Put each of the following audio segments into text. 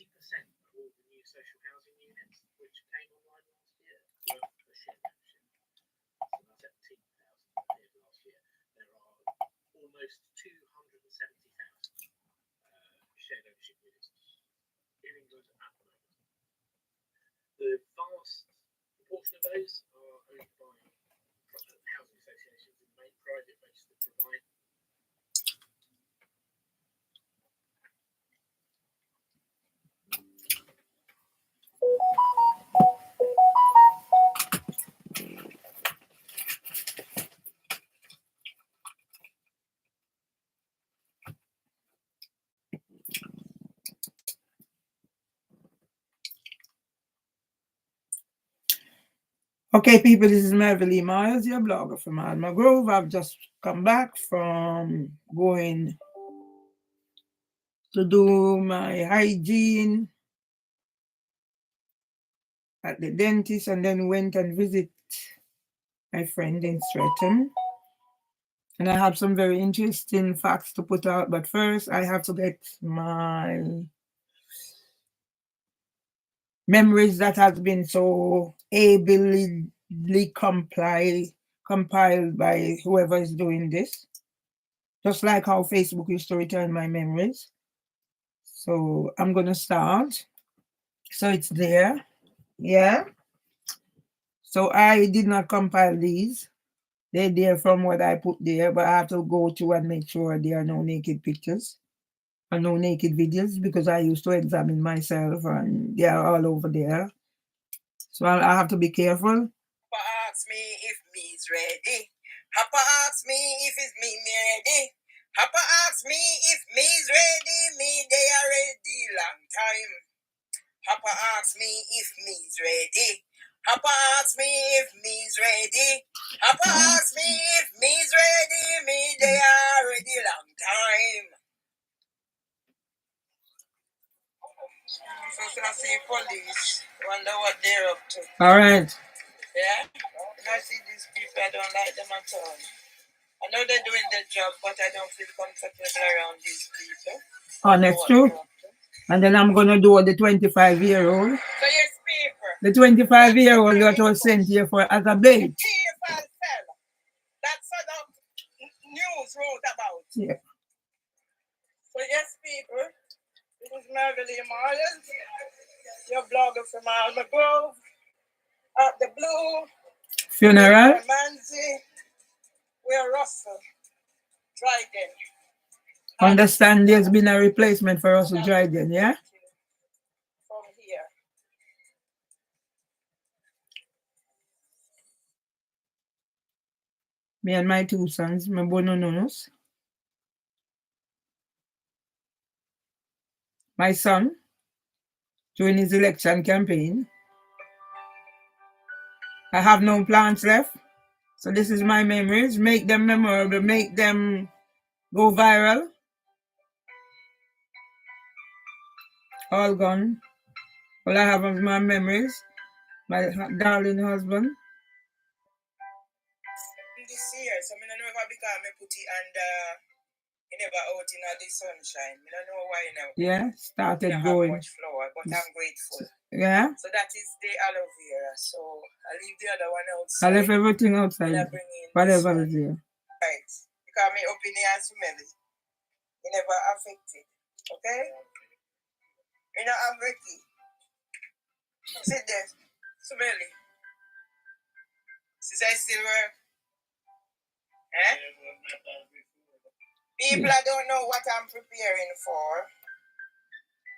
of all the new social housing units which came online last year were for shared ownership. So that's 17,000 last year. There are almost 270,000 shared ownership units in England at the moment. The vast proportion of those are owned by housing associations, in the main private based that provide. Okay, people, this is Mervelee Miles, your blogger from Alma Grove. I've just come back from going to do my hygiene at the dentist and then went and visit my friend in Streatham. And I have some very interesting facts to put out, but first I have to get my memories that has been so ably compiled by whoever is doing this. Just like how Facebook used to return my memories. So I'm going to start. So it's there. Yeah. So I did not compile these. They're there from what I put there, but I have to go through and make sure there are no naked pictures and no naked videos because I used to examine myself and they are all over there. So I have to be careful. Papa asks me if me's ready. Papa asks me if it's me ready. Papa asks me if me's ready. Me they are ready long time. Papa asks me if me's ready. Papa asks me if me's ready. Papa asks me if me's ready. Me they are ready long time. So I see police. Wonder what they're up to. All right. Yeah? When I see these people, I don't like them at all. I know they're doing their job, but I don't feel comfortable around these people. Oh, that's true. And then I'm going to do the 25-year-old. So yes, paper. The 25-year-old that was sent here for as a bait. That's what the news wrote about. Yeah. So yes, people. This is Mervelee Myers, your blogger from Alma Grove. At the Blue. Funeral. Manzi. We're Russell. Dryden. Understand there's been a replacement for Russell Dryden, yeah? From here. Me and my two sons, my bonononos. My son, during his election campaign, I have no plans left. So this is my memories. Make them memorable, make them go viral. All gone. All I have is my memories. My darling husband. This year, so I don't know if I become a putty and you never out in the sunshine. I don't know why now. Yeah, started I going. Have much flower, but I'm grateful. Yeah. So that is the aloe vera. So I leave the other one outside. I left everything outside. Whatever is here. Right. Because my opinion and smelly. It never affected. Okay? You know, I'm Ricky. Sit there. Smelly. Since I still work. Eh? People I don't know what I'm preparing for.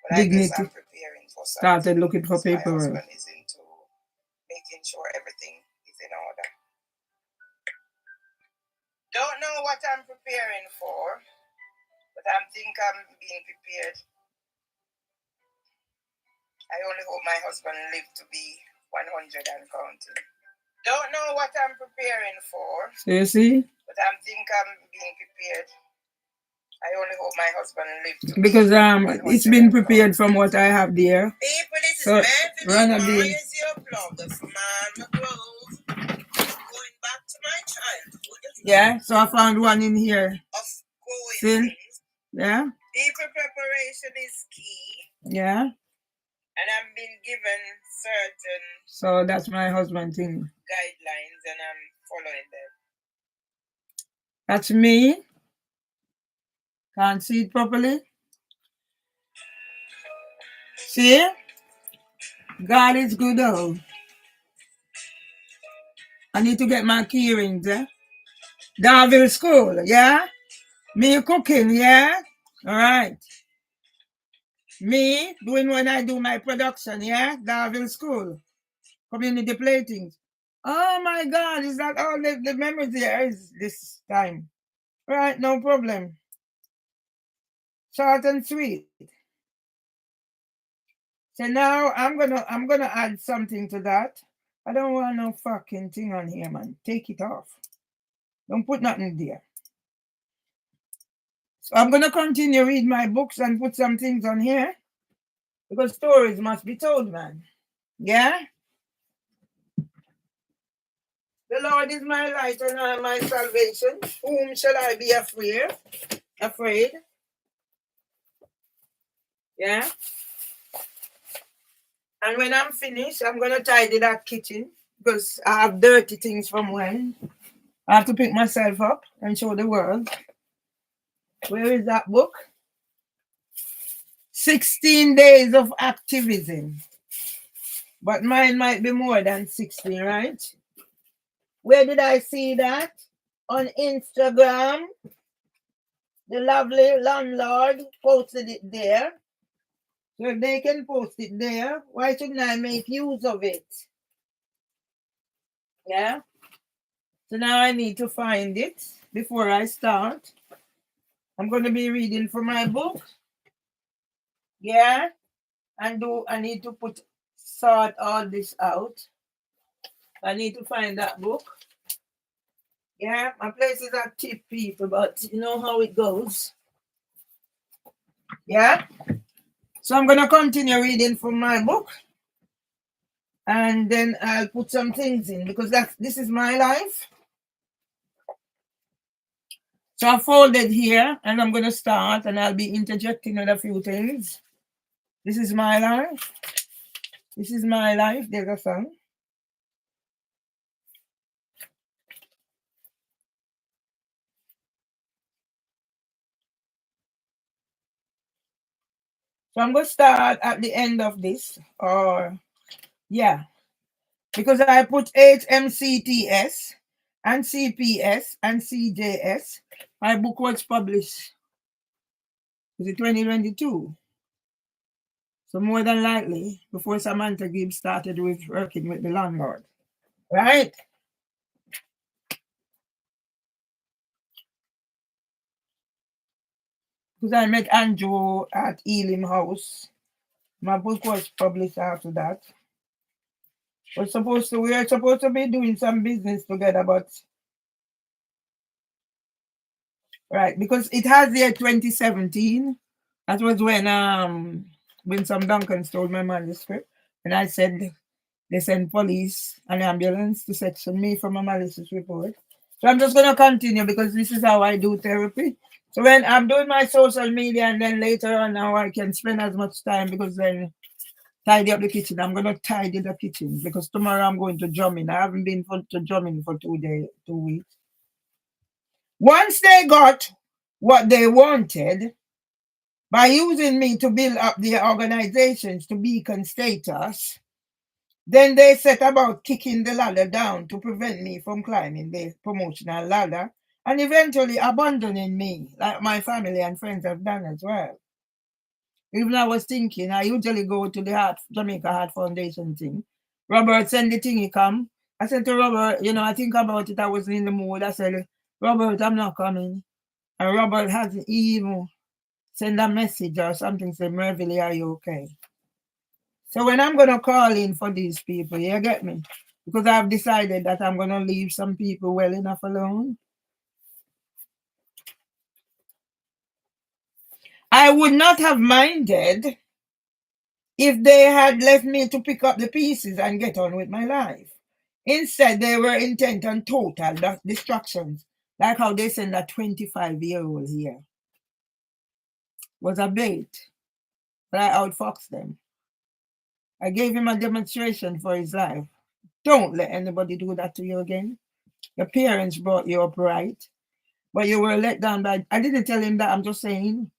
But Dignity. I guess I'm preparing for something. Started looking for paperwork. My husband is into making sure everything is in order. Don't know what I'm preparing for, but I think I'm being prepared. I only hope my husband lives to be 100 and counting. Don't know what I'm preparing for. So you see? But I think I'm being prepared. I only hope my husband lives to because it's been prepared from what I have there. People, this so, is Mervelee. Is your blogger from Alma Grove. Going back to my childhood. Yeah, so I found one in here. Of going See? things. Yeah. People preparation is key. Yeah. And I've been given certain So that's my husband thing. guidelines and I'm following them. That's me. Can't see it properly. See? God is good though. I need to get my key rings, eh? Darville School, yeah? Me cooking, yeah? Alright. Me doing when I do my production, yeah? Darville School. Community platings. Oh my God, is that all the memories there is this time? Right, no problem. Short and sweet. So now I'm gonna add something to that. I don't want no fucking thing on here, man. Take it off. Don't put nothing there. So I'm gonna continue read my books and put some things on here because stories must be told, man. Yeah. The Lord is my light and my salvation. Whom shall I be afraid? Afraid. Yeah. And when I'm finished, I'm gonna tidy that kitchen because I have dirty things from when. I have to pick myself up and show the world. Where is that book? 16 days of activism. But mine might be more than 16, right? Where did I see that? On Instagram. The lovely landlord posted it there. So if they can post it there, why shouldn't I make use of it? Yeah. So now I need to find it before I start. I'm going to be reading from my book. Yeah. And I need to sort all this out. I need to find that book. Yeah, my place is at tip people, but you know how it goes. Yeah. So I'm gonna continue reading from my book. And then I'll put some things in because this is my life. So I folded here and I'm gonna start and I'll be interjecting with a few things. This is my life. This is my life. There's a song. So I'm going to start at the end of this, or yeah, because I put HMCTS and CPS and CJS. My book was published in 2022. So more than likely, before Samantha Gibbs started with working with the landlord, right? Because I met Andrew at Elim House. My book was published after that. We are supposed to be doing some business together, but right, because it has the year 2017. That was when some Duncan stole my manuscript, and I said they sent police and ambulance to section me from a malicious report. So I'm just gonna continue because this is how I do therapy. So when I'm doing my social media, and then later on now I can spend as much time because then tidy up the kitchen. I'm gonna tidy the kitchen because tomorrow I'm going to drumming. I haven't been to drumming for 2 weeks. Once they got what they wanted by using me to build up their organizations to beacon status, then they set about kicking the ladder down to prevent me from climbing the promotional ladder and eventually abandoning me, like my family and friends have done as well. Even I was thinking, I usually go to the Jamaica Heart Foundation thing. Robert send the thing, he come. I said to Robert, I think about it, I wasn't in the mood. I said, Robert, I'm not coming. And Robert hasn't even sent a message or something, say, Mervelee, are you okay? So when I'm going to call in for these people, you get me? Because I've decided that I'm going to leave some people well enough alone. I would not have minded if they had left me to pick up the pieces and get on with my life. Instead, they were intent on total destructions, like how they send a 25-year-old here. Was a bait, but I outfoxed them. I gave him a demonstration for his life. Don't let anybody do that to you again. Your parents brought you up right, but you were let down by. I didn't tell him that. I'm just saying,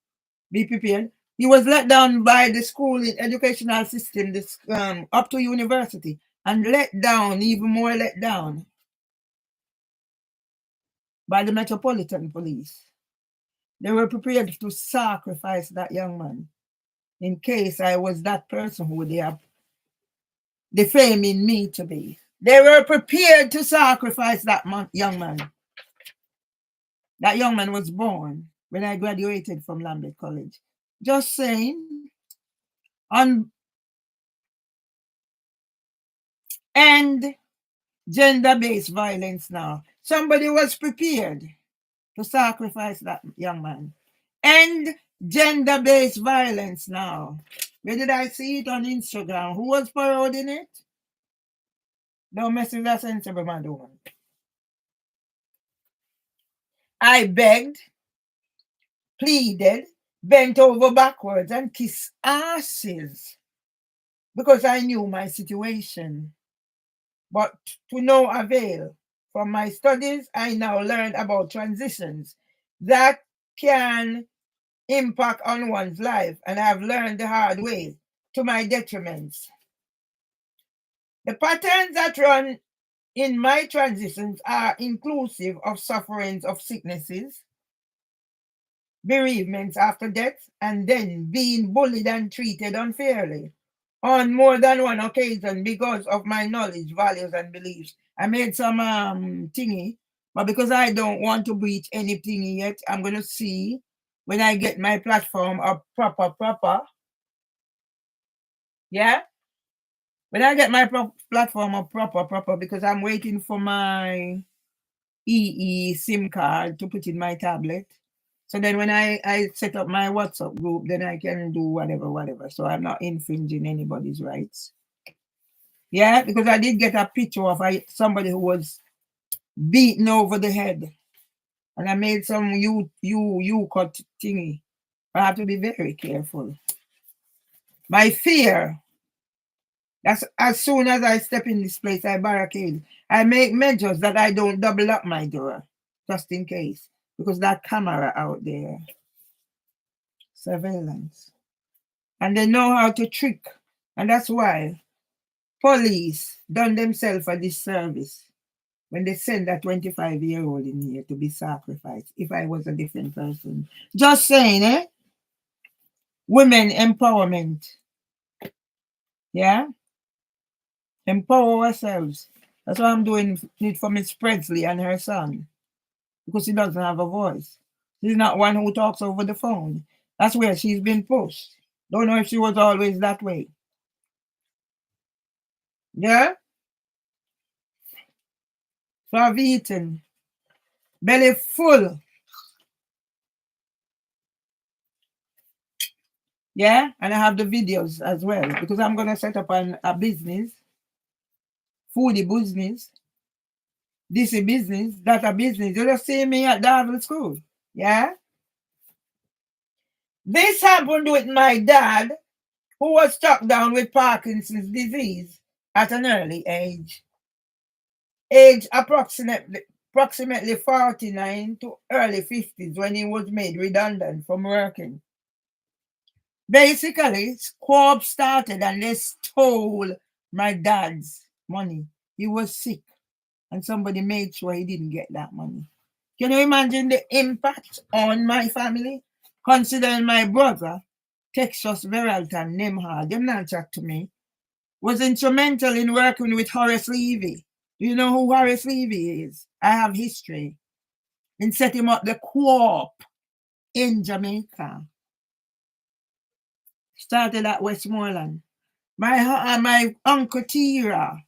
be prepared. He was let down by the school educational system, this up to university, and let down, even more let down by the Metropolitan Police. They were prepared to sacrifice that young man in case I was that person who they are defaming me to be. They were prepared to sacrifice that young man. That young man was born when I graduated from Lambeth College. Just saying. And gender-based violence now. Somebody was prepared to sacrifice that young man. And gender-based violence now. Where did I see it on Instagram? Who was parodying it? Don't mess with that sensible man. I begged, pleaded, bent over backwards and kissed asses because I knew my situation. But to no avail. From my studies, I now learned about transitions that can impact on one's life, and I have learned the hard way to my detriment. The patterns that run in my transitions are inclusive of sufferings of sicknesses, bereavements after death, and then being bullied and treated unfairly on more than one occasion because of my knowledge, values, and beliefs. I made some thingy, but because I don't want to breach any thingy yet, I'm going to see when I get my platform up proper. Yeah? When I get my platform up proper, because I'm waiting for my EE SIM card to put in my tablet. So then when I set up my WhatsApp group, then I can do whatever. So I'm not infringing anybody's rights. Yeah, because I did get a picture of somebody who was beaten over the head. And I made some cut thingy. I have to be very careful. My fear, that's as soon as I step in this place, I barricade. I make measures that I don't double up my door, just in case. Because that camera out there, surveillance. And they know how to trick. And that's why police done themselves a disservice when they send that 25-year-old in here to be sacrificed if I was a different person. Just saying, eh? Women empowerment. Yeah? Empower ourselves. That's why I'm doing it for Miss Presley and her son. Because she doesn't have a voice. She's not one who talks over the phone. That's where she's been pushed. Don't know if she was always that way. Yeah? So I've eaten. Belly full. Yeah? And I have the videos as well. Because I'm going to set up a business. Foodie business. This is business. That a business. You just see me at Darvel School. Yeah? This happened with my dad, who was struck down with Parkinson's disease at an early age. Age approximately 49 to early 50s when he was made redundant from working. Basically, co-op started and they stole my dad's money. He was sick and somebody made sure he didn't get that money. Can you imagine the impact on my family? Considering my brother, Texas Veralton, Nemhard, them not chat to me, was instrumental in working with Horace Levy. Do you know who Horace Levy is? I have history. In setting up the co-op in Jamaica. Started at Westmoreland. My uncle Tira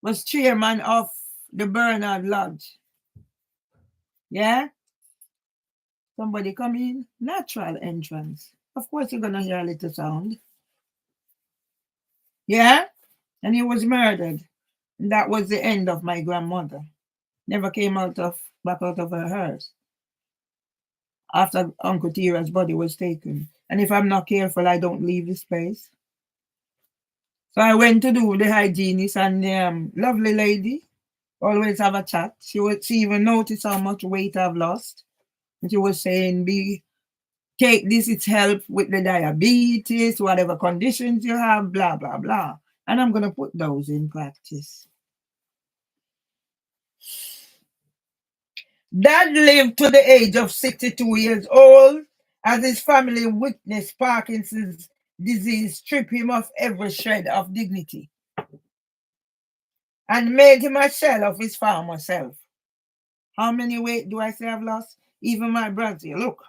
was chairman of the Bernard Lodge. Yeah? Somebody come in, natural entrance. Of course you're going to hear a little sound. Yeah? And he was murdered. And that was the end of my grandmother. Never came back out of her hearse. After Uncle Tira's body was taken. And if I'm not careful, I don't leave this place. So I went to do the hygienist, and the lovely lady always have a chat. She even noticed how much weight I've lost. And she was saying, take this, it help with the diabetes, whatever conditions you have, blah, blah, blah. And I'm going to put those in practice. Dad lived to the age of 62 years old as his family witnessed Parkinson's disease strip him of every shred of dignity and made him a shell of his former self. How many weight do I say I've lost? Even my brother, look.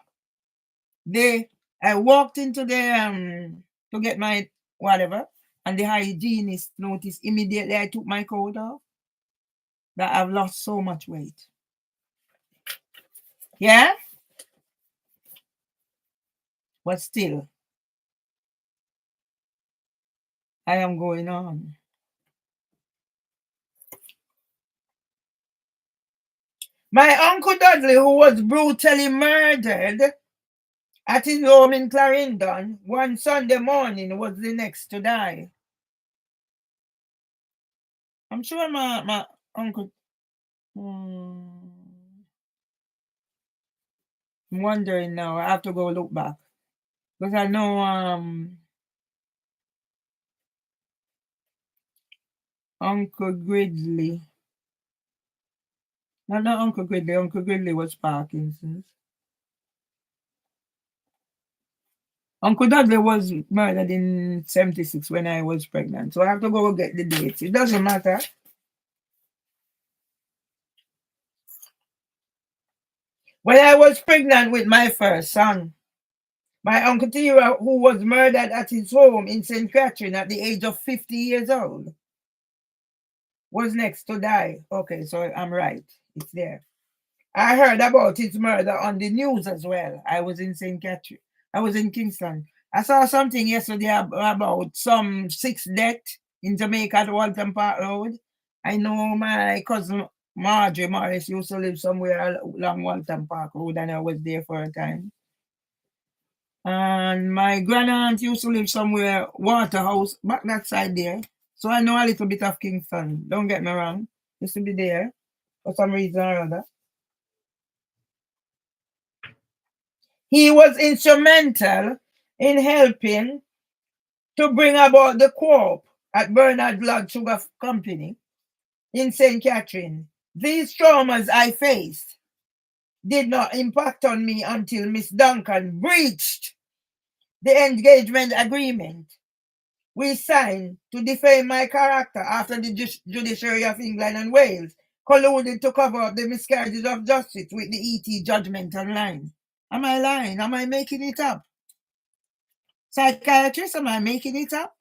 I walked into the to get my whatever, and the hygienist noticed immediately I took my coat off that I've lost so much weight. Yeah? But still, I am going on. My Uncle Dudley, who was brutally murdered at his home in Clarendon one Sunday morning, was the next to die. I'm sure my uncle... I'm wondering now. I have to go look back. Because I know Uncle Gridley. Not Uncle Gridley. Uncle Gridley was Parkinson's. Uncle Dudley was murdered in 76 when I was pregnant. So I have to go get the dates. It doesn't matter. When I was pregnant with my first son, my Uncle Tira, who was murdered at his home in St. Catherine at the age of 50 years old, was next to die. Okay, so I'm right. It's there. I heard about his murder on the news as well. I was in St. Catherine. I was in Kingston. I saw something yesterday about some 6 deaths in Jamaica at Walton Park Road. I know my cousin Marjorie Morris used to live somewhere along Walton Park Road, and I was there for a time. And my grandaunt used to live somewhere, Waterhouse, back that side there. So I know a little bit of Kingston. Don't get me wrong. Used to be there for some reason or other. He was instrumental in helping to bring about the co-op at Bernard Blood Sugar Company in St. Catherine. These traumas I faced did not impact on me until Miss Duncan breached the engagement agreement we signed to defame my character after the judiciary of England and Wales colluded to cover up the miscarriages of justice with the ET judgment online. Am I lying? Am I making it up? Psychiatrist, am I making it up?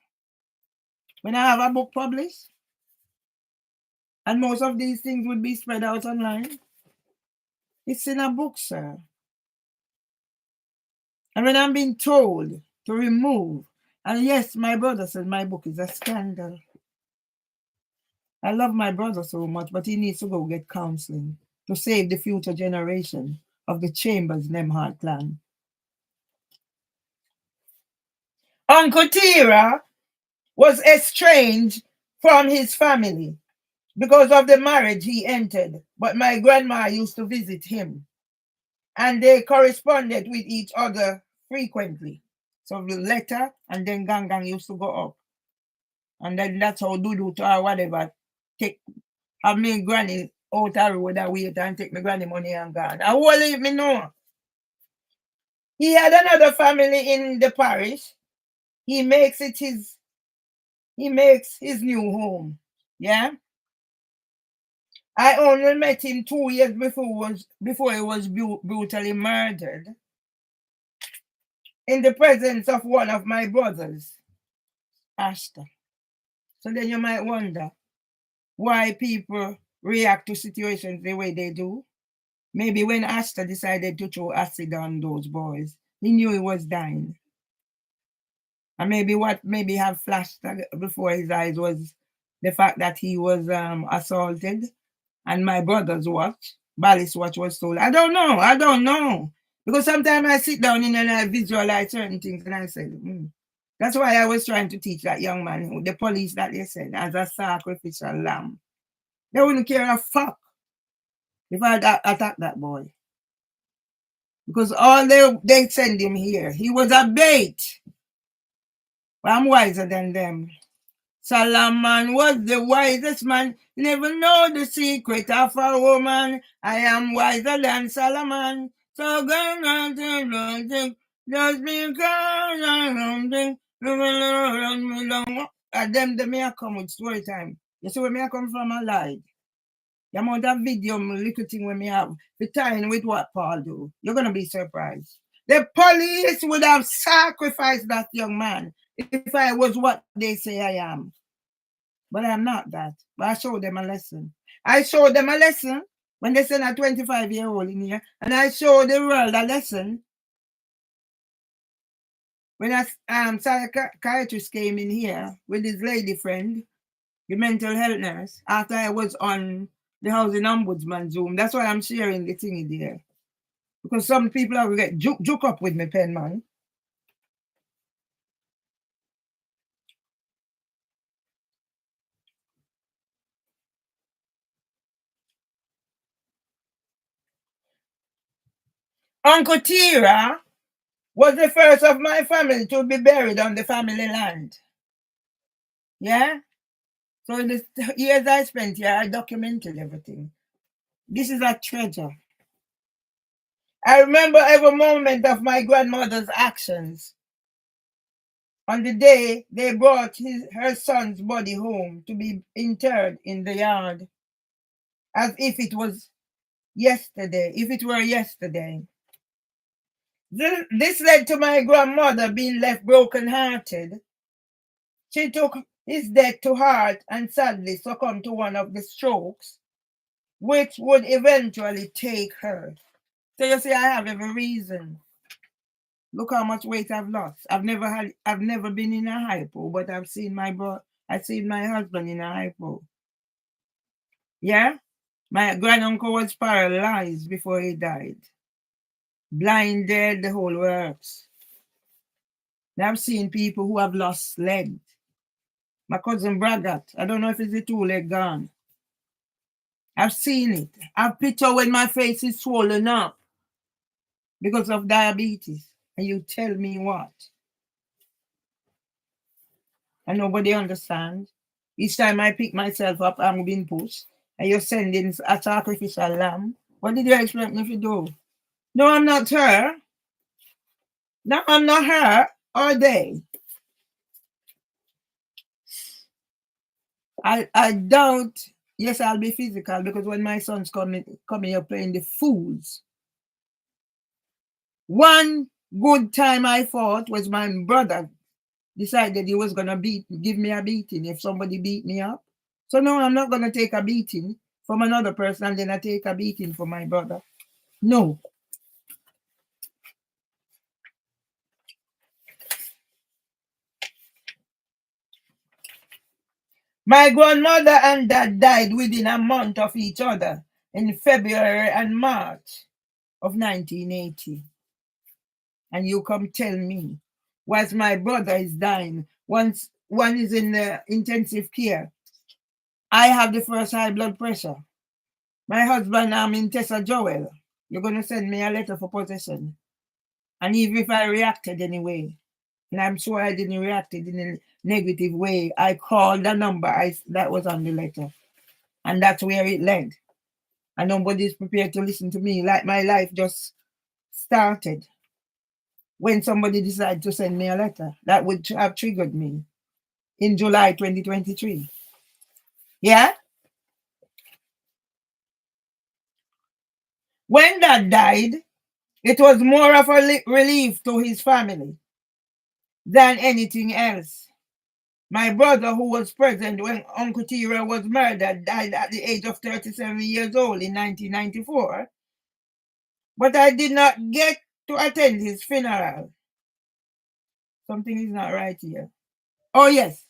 When I have a book published? And most of these things would be spread out online? It's in a book, sir. And when I'm being told to remove, and yes, my brother said my book is a scandal. I love my brother so much, but he needs to go get counseling to save the future generation of the Chambers Nemhart clan. Uncle Tira was estranged from his family because of the marriage he entered, but my grandma used to visit him, and they corresponded with each other frequently. So the letter and then gang used to go up, and then that's how Dudu or whatever have me granny out the road and wait and take my granny money and gone. I will leave me know. He had another family in the parish. He makes his new home. Yeah. I only met him 2 years before he was brutally murdered in the presence of one of my brothers, Ashton. So then you might wonder why people react to situations the way they do. Maybe when Ashton decided to throw acid on those boys, he knew he was dying. And maybe what have flashed before his eyes was the fact that he was assaulted, and my brother's watch, Bally's watch, was stolen. I don't know. Because sometimes I sit down and I visualize certain things and I say, That's why I was trying to teach that young man, the police that they said, as a sacrificial lamb. They wouldn't care a fuck if I attack that boy. Because all they send him here, he was a bait. But I'm wiser than them. Solomon was the wisest man. Never know the secret of a woman. I am wiser than Solomon. So go on to just because I don't think them may come with story time. You see where me I come from, I lied. The amount of video, little thing when me have, the time with what Paul do, you're gonna be surprised. The police would have sacrificed that young man if I was what they say I am. But I'm not that. But I showed them a lesson. I showed them a lesson when they send a 25-year-old in here, and I showed the world a lesson when a psychiatrist came in here with his lady friend, the mental health nurse, after I was on the housing ombudsman Zoom. That's why I'm sharing the thing there. Because some people are get juke up with me, pen man. Uncle Tira was the first of my family to be buried on the family land. Yeah? So in the years I spent here, I documented everything. This is a treasure. I remember every moment of my grandmother's actions. On the day they brought her son's body home to be interred in the yard, as if it was yesterday, if it were yesterday. This led to my grandmother being left broken-hearted. She took his death to heart and sadly succumbed to one of the strokes, which would eventually take her. So you see, I have every reason. Look how much weight I've lost. I've never been in a hypo, but I've seen my husband in a hypo. Yeah? My granduncle was paralyzed before he died. Blinded, the whole works. I've seen people who have lost legs. My cousin Bragat, I don't know if it's the 2 leg gone. I've seen it. I've picture when my face is swollen up because of diabetes. And you tell me what? And nobody understands. Each time I pick myself up, I'm being pushed. And you're sending a sacrificial lamb. What did you expect me to do? No, I'm not her. No, I'm not her. Or they. I doubt, yes, I'll be physical because when my son's coming here playing the fools. One good time I fought was my brother decided he was gonna give me a beating if somebody beat me up. So no, I'm not gonna take a beating from another person and then I take a beating from my brother. No. My grandmother and dad died within a month of each other in February and March of 1980. And you come tell me, whilst my brother is dying, one is in the intensive care, I have the first high blood pressure. My husband, I'm in Tessa Joel. You're going to send me a letter for possession. And even if I reacted anyway, and I'm sure I didn't react in a negative way, I called the number that was on the letter. And that's where it led. And nobody's prepared to listen to me. Like my life just started when somebody decided to send me a letter. That would have triggered me in July 2023. Yeah? When Dad died, it was more of a relief to his family than anything else. My brother, who was present when Uncle Tira was murdered, died at the age of 37 years old in 1994. But I did not get to attend his funeral. Something is not right here. Oh, yes.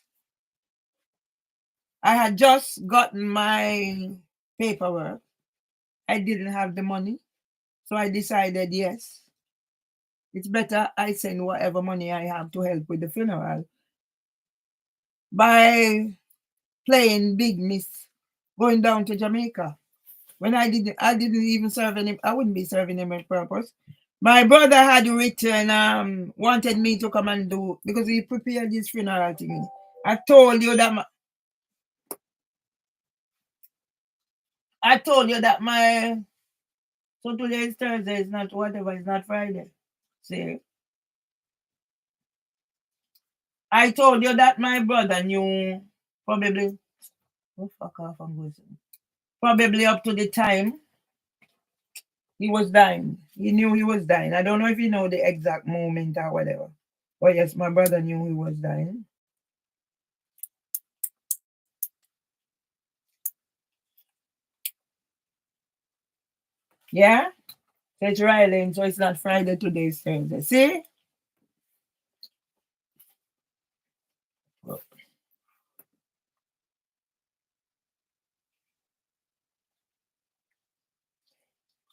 I had just gotten my paperwork. I didn't have the money. So I decided, yes, It's better I send whatever money I have to help with the funeral by playing big miss, going down to Jamaica. When I didn't even serve any, I wouldn't be serving him a purpose. My brother had written, wanted me to come and do, because he prepared his funeral to me. I told you that my, so today is Thursday, it's not whatever, it's not Friday. See? I told you that my brother knew probably, oh fuck off, I'm going to, probably up to the time he was dying. He knew he was dying. I don't know if you know the exact moment or whatever. But yes, my brother knew he was dying. Yeah? So it's Riley, so it's not Friday, today is Thursday. See?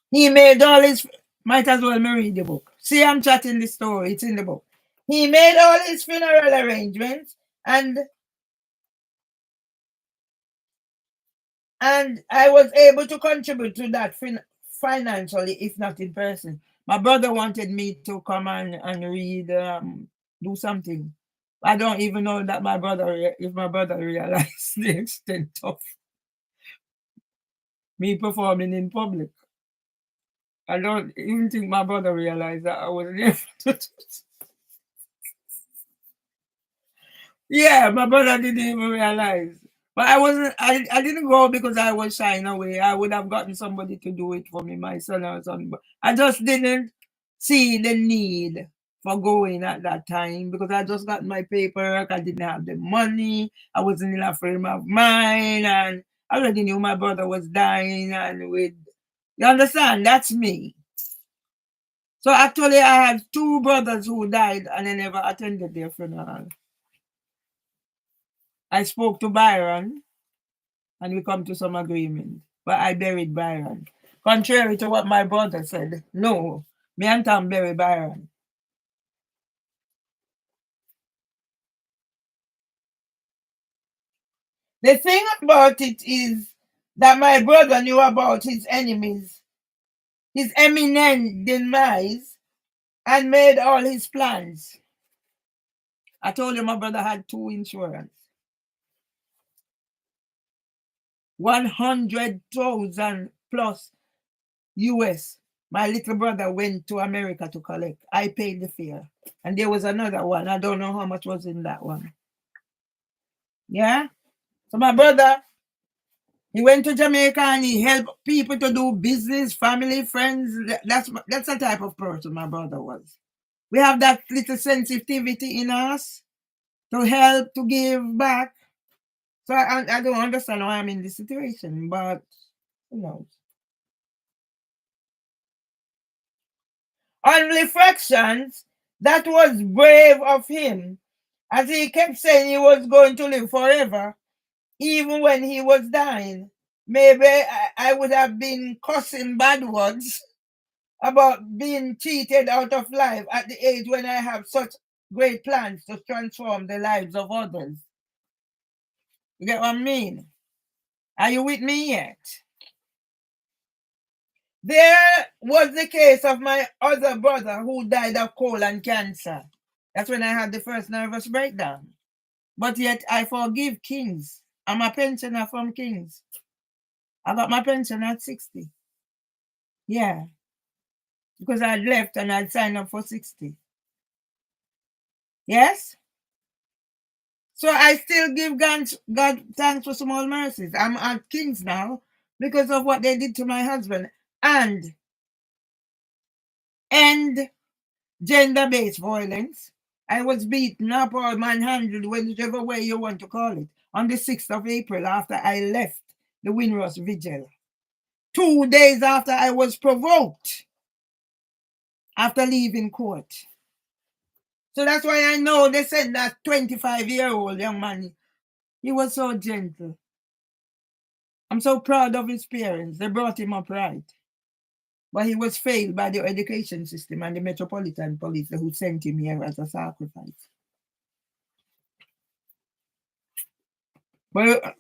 He made all his, might as well read the book. See, I'm chatting the story, it's in the book. He made all his funeral arrangements and I was able to contribute to that financially, if not in person. My brother wanted me to come and read, do something. I don't even know that if my brother realized the extent of me performing in public. I don't even think my brother realized that I wasn't able to do it. Yeah, my brother didn't even realize. But I didn't go because I was shying away. I would have gotten somebody to do it for me, my son or something. But I just didn't see the need for going at that time because I just got my paperwork. I didn't have the money. I wasn't in a frame of mind. And I already knew my brother was dying. And you understand? That's me. So actually, I had two brothers who died and I never attended their funeral. I spoke to Byron and we come to some agreement. But I buried Byron. Contrary to what my brother said, no, me and Tom buried Byron. The thing about it is that my brother knew about his enemies, his imminent demise, and made all his plans. I told you my brother had two insurance. 100,000 plus US. My little brother went to America to collect. I paid the fare. And there was another one. I don't know how much was in that one. Yeah? So my brother, he went to Jamaica and he helped people to do business, family, friends. That's the type of person my brother was. We have that little sensitivity in us to help, to give back. So I don't understand why I'm in this situation, but who knows? On reflections, that was brave of him, as he kept saying he was going to live forever, even when he was dying. Maybe I would have been cussing bad words about being cheated out of life at the age when I have such great plans to transform the lives of others. You get what I mean? Are you with me yet? There was the case of my other brother who died of colon cancer. That's when I had the first nervous breakdown. But yet I forgive Kings. I'm a pensioner from Kings. I got my pension at 60. Yeah. Because I'd left and I'd signed up for 60. Yes? So I still give God thanks for small mercies. I'm at Kings now because of what they did to my husband. And end gender-based violence. I was beaten up or manhandled, whichever way you want to call it, on the 6th of April after I left the Windrush Vigil. 2 days after I was provoked after leaving court. So that's why I know they said that 25-year-old young man, he was so gentle. I'm so proud of his parents. They brought him up right. But he was failed by the education system and the Metropolitan Police who sent him here as a sacrifice. But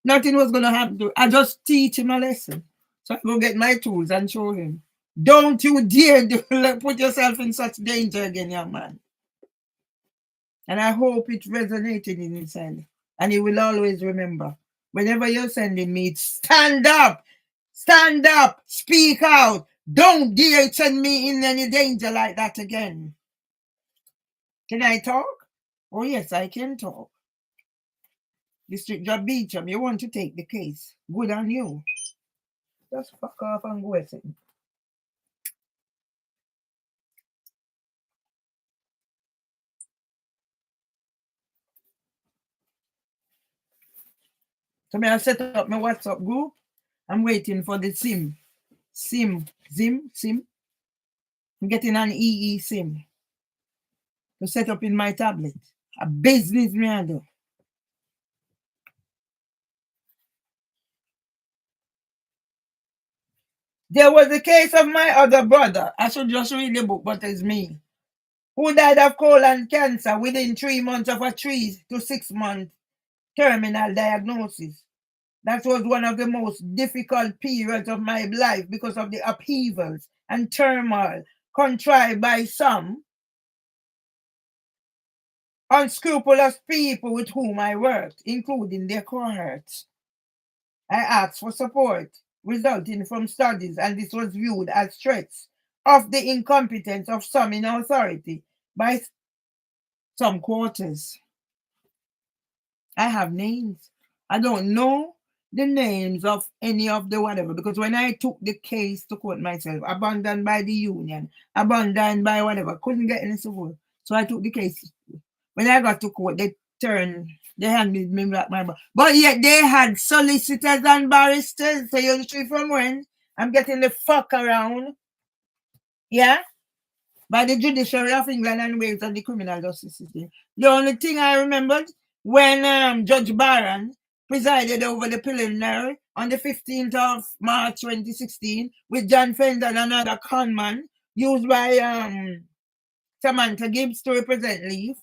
nothing was going to happen to him. I just teach him a lesson. So I go get my tools and show him. Don't you dare put yourself in such danger again, young man. And I hope it resonated in his head. And he will always remember. Whenever you're sending me, stand up, speak out. Don't dare send me in any danger like that again. Can I talk? Oh, yes, I can talk. District Judge Beecham, you want to take the case. Good on you. Just fuck off and go with it. So I set up my WhatsApp group. I'm waiting for the SIM. I'm getting an EE SIM to set up in my tablet. A business me I do. There was a case of my other brother. I should just read the book, but it's me. Who died of colon cancer within 3 months of a 3 to 6 month terminal diagnosis. That was one of the most difficult periods of my life because of the upheavals and turmoil contrived by some unscrupulous people with whom I worked, including their cohorts. I asked for support resulting from studies, and this was viewed as threats of the incompetence of some in authority by some quarters. I have names. I don't know the names of any of the whatever, because when I took the case to court myself, abandoned by the union, abandoned by whatever, couldn't get any support. So I took the case. When I got to court, they handed me back my book. But yet they had solicitors and barristers. So you see from when I'm getting the fuck around. Yeah? By the judiciary of England and Wales and the criminal justice system. The only thing I remembered when Judge Barron presided over the preliminary on the 15th of March 2016 with John Fender and another conman used by Samantha Gibbs to represent Leaf.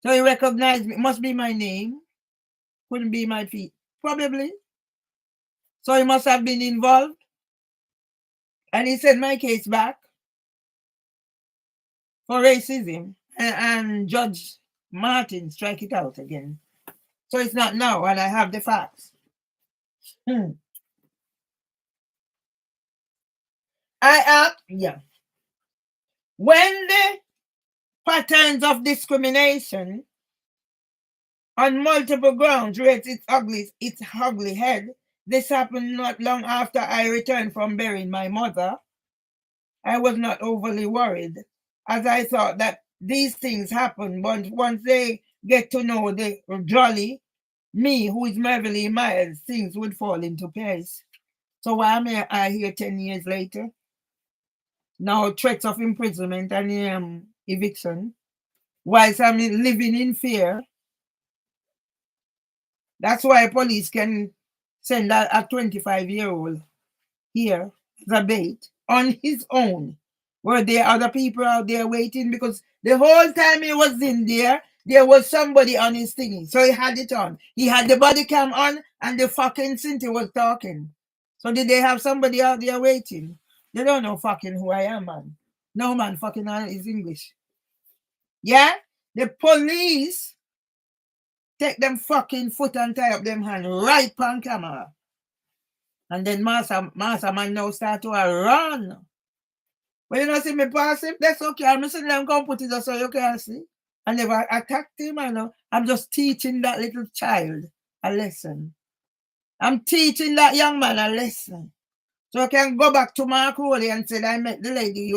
So he recognized me. It must be my name. Couldn't be my feet. Probably. So he must have been involved. And he sent my case back for racism. And Judge Martin strike it out again. So it's not now, and I have the facts. When the patterns of discrimination on multiple grounds raised its ugly head, this happened not long after I returned from burying my mother. I was not overly worried, as I thought that these things happen, but once they get to know the jolly me, who is Mervelee Miles, things would fall into place. So why am I here 10 years later? Now threats of imprisonment and eviction, whilst I'm living in fear. That's why police can send a 25-year-old here as a bait on his own. Were there other people out there waiting? Because the whole time he was in there was somebody on his thingy. So he had it on. He had the body cam on and the fucking Cynthia was talking. So did they have somebody out there waiting? They don't know fucking who I am, man. No, man, fucking is English. Yeah? The police take them fucking foot and tie up them hand right on camera. And then Master Man now start to run. When you don't see me pass him, that's okay. I'm just them come put it so you can see. I never attacked him, I know. I'm just teaching that little child a lesson. I'm teaching that young man a lesson. So I can go back to Mark Rowley and say, I met the lady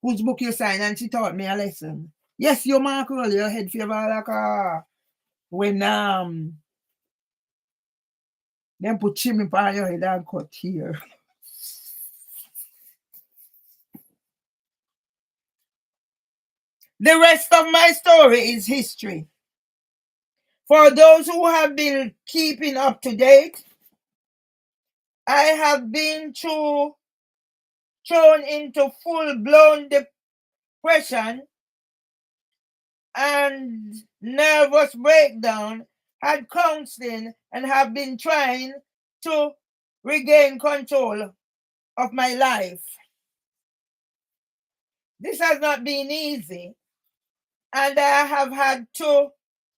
whose book you signed and she taught me a lesson. Yes, you're Mark Rowley, your head fever like when them put chimney on your head and cut here. The rest of my story is history. For those who have been keeping up to date, I have been through thrown into full-blown depression and nervous breakdown, had counseling, and have been trying to regain control of my life. This has not been easy, and I have had to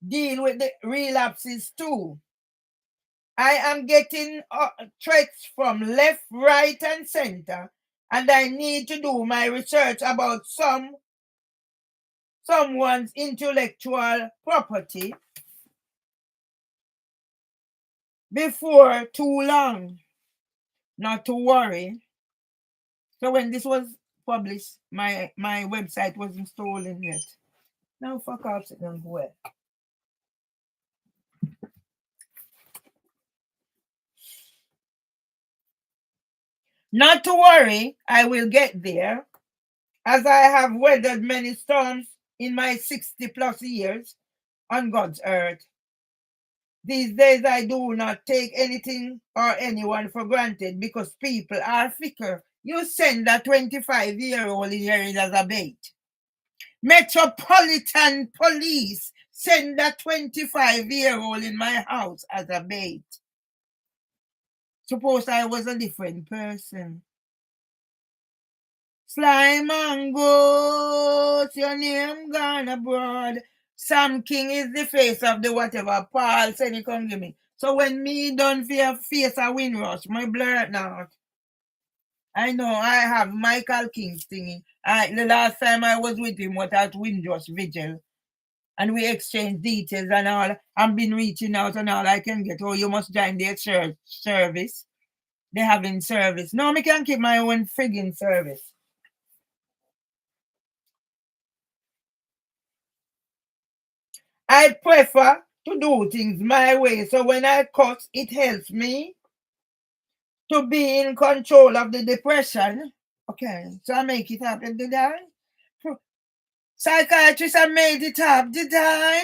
deal with the relapses too. I am getting threats from left, right, and center, and I need to do my research about someone's intellectual property before too long. Not to worry. So when this was published, my website wasn't stolen yet. Now fuck off, sit down where? Not to worry, I will get there, as I have weathered many storms in my 60+ years on God's earth. These days I do not take anything or anyone for granted because people are fickle. You send a 25-year-old in here as a bait. Metropolitan Police send a 25-year-old in my house as a bait. Suppose I was a different person. Sly Mangoes, your name gone abroad. Sam King is the face of the whatever Paul said he come give me. So when me done face a Windrush, my blur it now. I know I have Michael King's thingy. The last time I was with him was at Windrush Vigil. And we exchanged details and all. I've been reaching out and all I can get. Oh, you must join their church service. They're having service. No, I can keep my own friggin' service. I prefer to do things my way. So when I cuss, it helps me to be in control of the depression. Okay, so I make it happen, did I? Psychiatrist, I made it up, did I?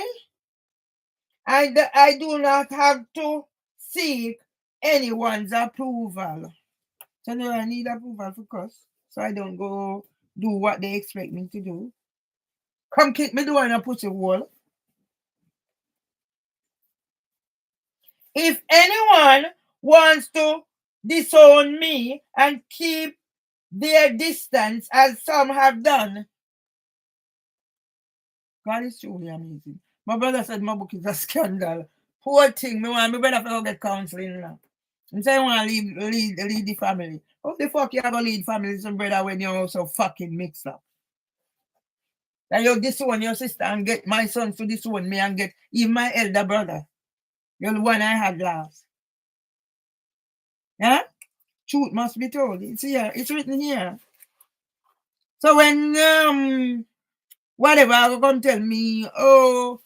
I do not have to seek anyone's approval. So now I need approval for cuss. So I don't go do what they expect me to do. Come kick me door in a pussy hole. If anyone wants to disown me and keep their distance, as some have done, God is truly amazing. My brother said my book is a scandal. Poor thing, me want my brother to go get counseling now. And say I want to lead the family. How the fuck you gonna lead family, some brother, when you're so fucking mixed up? That you disown your sister and get my sons to disown me and get even my elder brother. You're the one I had last. Yeah? Truth must be told. It's here. It's written here. So when whatever will come tell me, oh,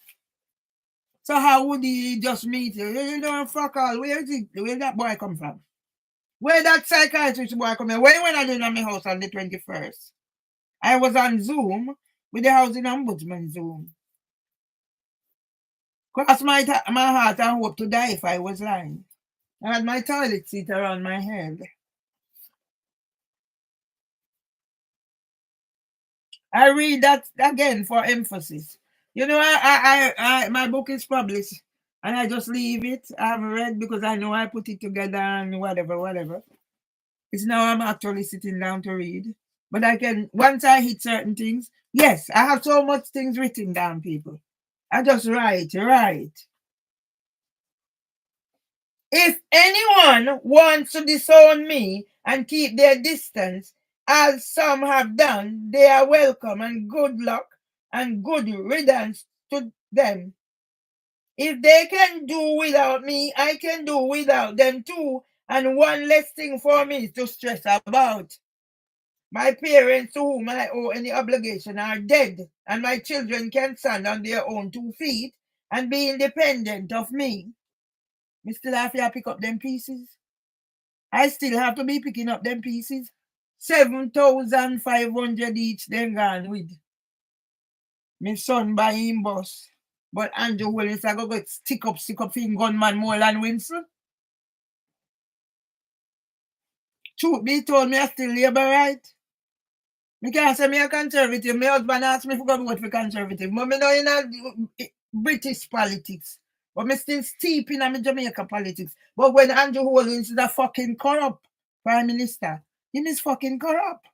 so how would he just meet you? You don't fuck all. Where that boy come from? Where that psychiatrist boy come from? When I did in my house on the 21st? I was on Zoom with the housing ombudsman Zoom. Cross my heart and hope to die if I was lying. I had my toilet seat around my head. I read that again for emphasis. You know, I my book is published and I just leave it. I haven't read because I know I put it together and whatever. It's now I'm actually sitting down to read. But I can, once I hit certain things, yes, I have so much things written down, people. I just write. If anyone wants to disown me and keep their distance, as some have done, they are welcome, and good luck and good riddance to them. If they can do without me, I can do without them too. And one less thing for me to stress about. My parents, to whom I owe any obligation, are dead, and my children can stand on their own 2 feet and be independent of me. Me still have to pick up them pieces. I still have to be picking up them pieces. 7,500 each, then gone with. My son buy him bus. But Andrew Willis, I go get stick up in gunman more than Winston. Truth be told, me I still labor right. Me can't say me a conservative. My husband asked me to go vote for conservative. But me know in a British politics. But me still steep in a Jamaica politics. But when Andrew Holmes is a fucking corrupt prime minister, he is fucking corrupt.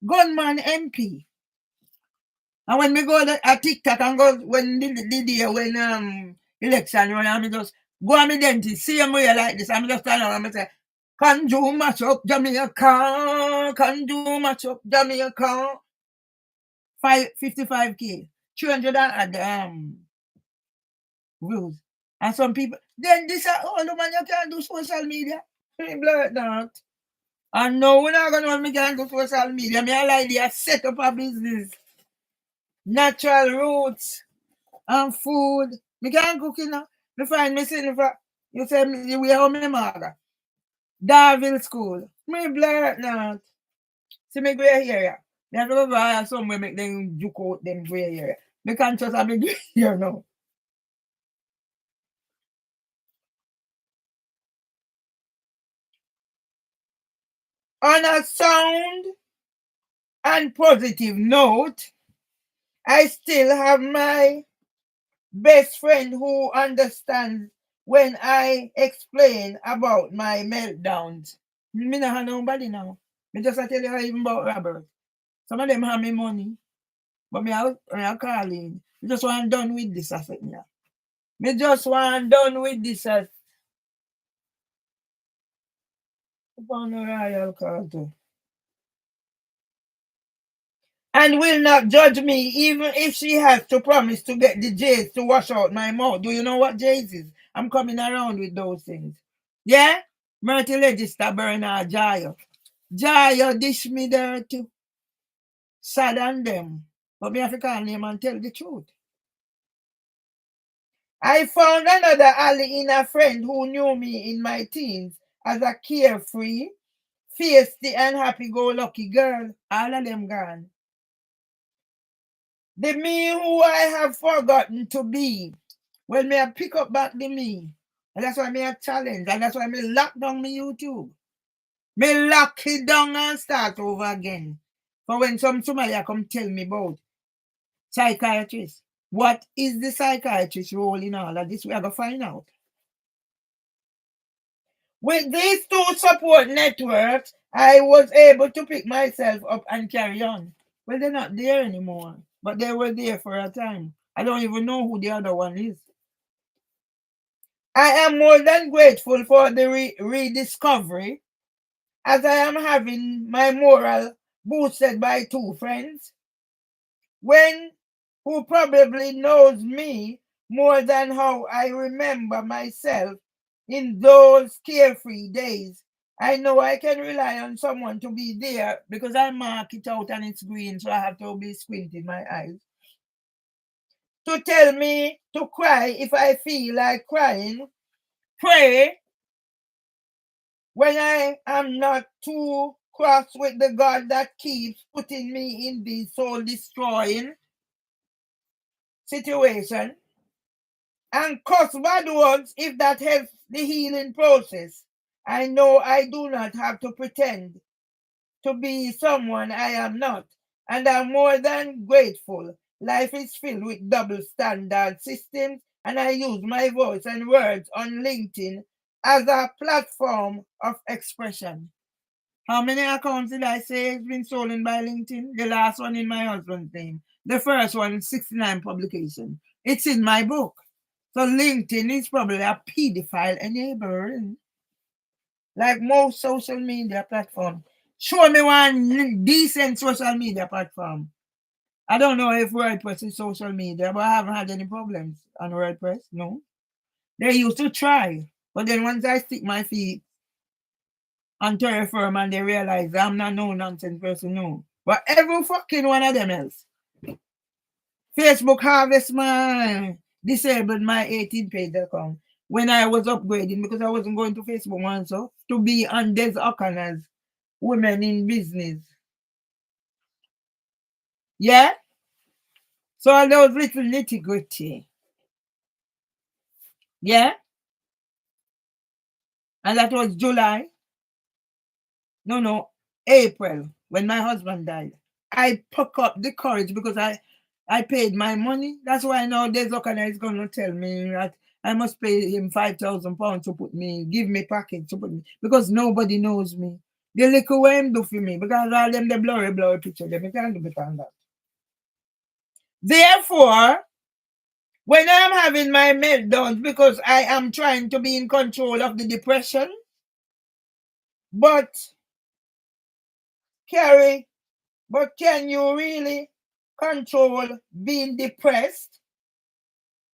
Gunman MP. And when me go a TikTok and go when the day when election run, I me just go on me dentist, see him way like this, I'm just stand around and say, can you match up Jamaica? Can you match up Jamaica? 55K, 300 views. And some people, then this all the man you can't do social media. Me blur that. And no, we're not gonna me can't do social media. Me I like they set up a business. Natural roots and food. Me can't cook you know. Me find me sitting for you say me we how me mother. Darville school. Me blur that. See me gray hair. Me have to go buy somewhere make them juke out them gray hair. Me can't just have me gray hair now. On a sound and positive note, I still have my best friend who understands when I explain about my meltdowns. Me not have nobody now. Me just tell you even about Robert. Some of them have me money, but me I calling. Me just want done with this asset now. Me just want done with this asset. Upon a royal call too. And will not judge me even if she has to promise to get the J's to wash out my mouth. Do you know what J's is? I'm coming around with those things. Yeah? Mervelee register Bernard Jayo. Jayo dish me there too. Sad on them. But me have to call name and tell the truth. I found another ally in a friend who knew me in my teens as a carefree, feisty, and happy-go-lucky girl. All of them gone. The me who I have forgotten to be. Well, me I pick up back the me. And that's why me a challenge. And that's why me lock down my YouTube. Me lock it down and start over again. For when somebody come tell me about psychiatrist. What is the psychiatrist role in all of this? We are going to find out. With these two support networks, I was able to pick myself up and carry on. Well, they're not there anymore, but they were there for a time. I don't even know who the other one is. I am more than grateful for the rediscovery, as I am having my moral boosted by two friends, who probably knows me more than how I remember myself in those carefree days. I know I can rely on someone to be there because I mark it out and it's green, so I have to be squinting my eyes. To tell me to cry if I feel like crying, pray when I am not too cross with the God that keeps putting me in these soul-destroying situation, and cuss bad words if that helps the healing process. I know I do not have to pretend to be someone I am not, and I'm more than grateful. Life is filled with double standard systems, and I use my voice and words on LinkedIn as a platform of expression. How many accounts did I say has been stolen by LinkedIn? The last one in my husband's name. The first one, 69 publication. It's in my book. So LinkedIn is probably a pedophile enabler, like most social media platforms. Show me one decent social media platform. I don't know if WordPress is social media, but I haven't had any problems on WordPress. No. They used to try, but then once I stick my feet on Terraform and they realize I'm not no nonsense person, no. But every fucking one of them else. Facebook harvest my disabled my 18-page account when I was upgrading because I wasn't going to Facebook once so to be on Des O'Connor's Women in Business. Yeah? So all those little nitty-gritty. Yeah? And that was July. No, April, when my husband died. I pick up the courage because I paid my money. That's why now there's Okana is gonna tell me that I must pay him £5,000 to put me, give me package to put me, because nobody knows me. The little way him do for me, because all them the blurry picture, them can't do better than that. Therefore, when I'm having my meltdowns, because I am trying to be in control of the depression, but Carrie, but can you really control being depressed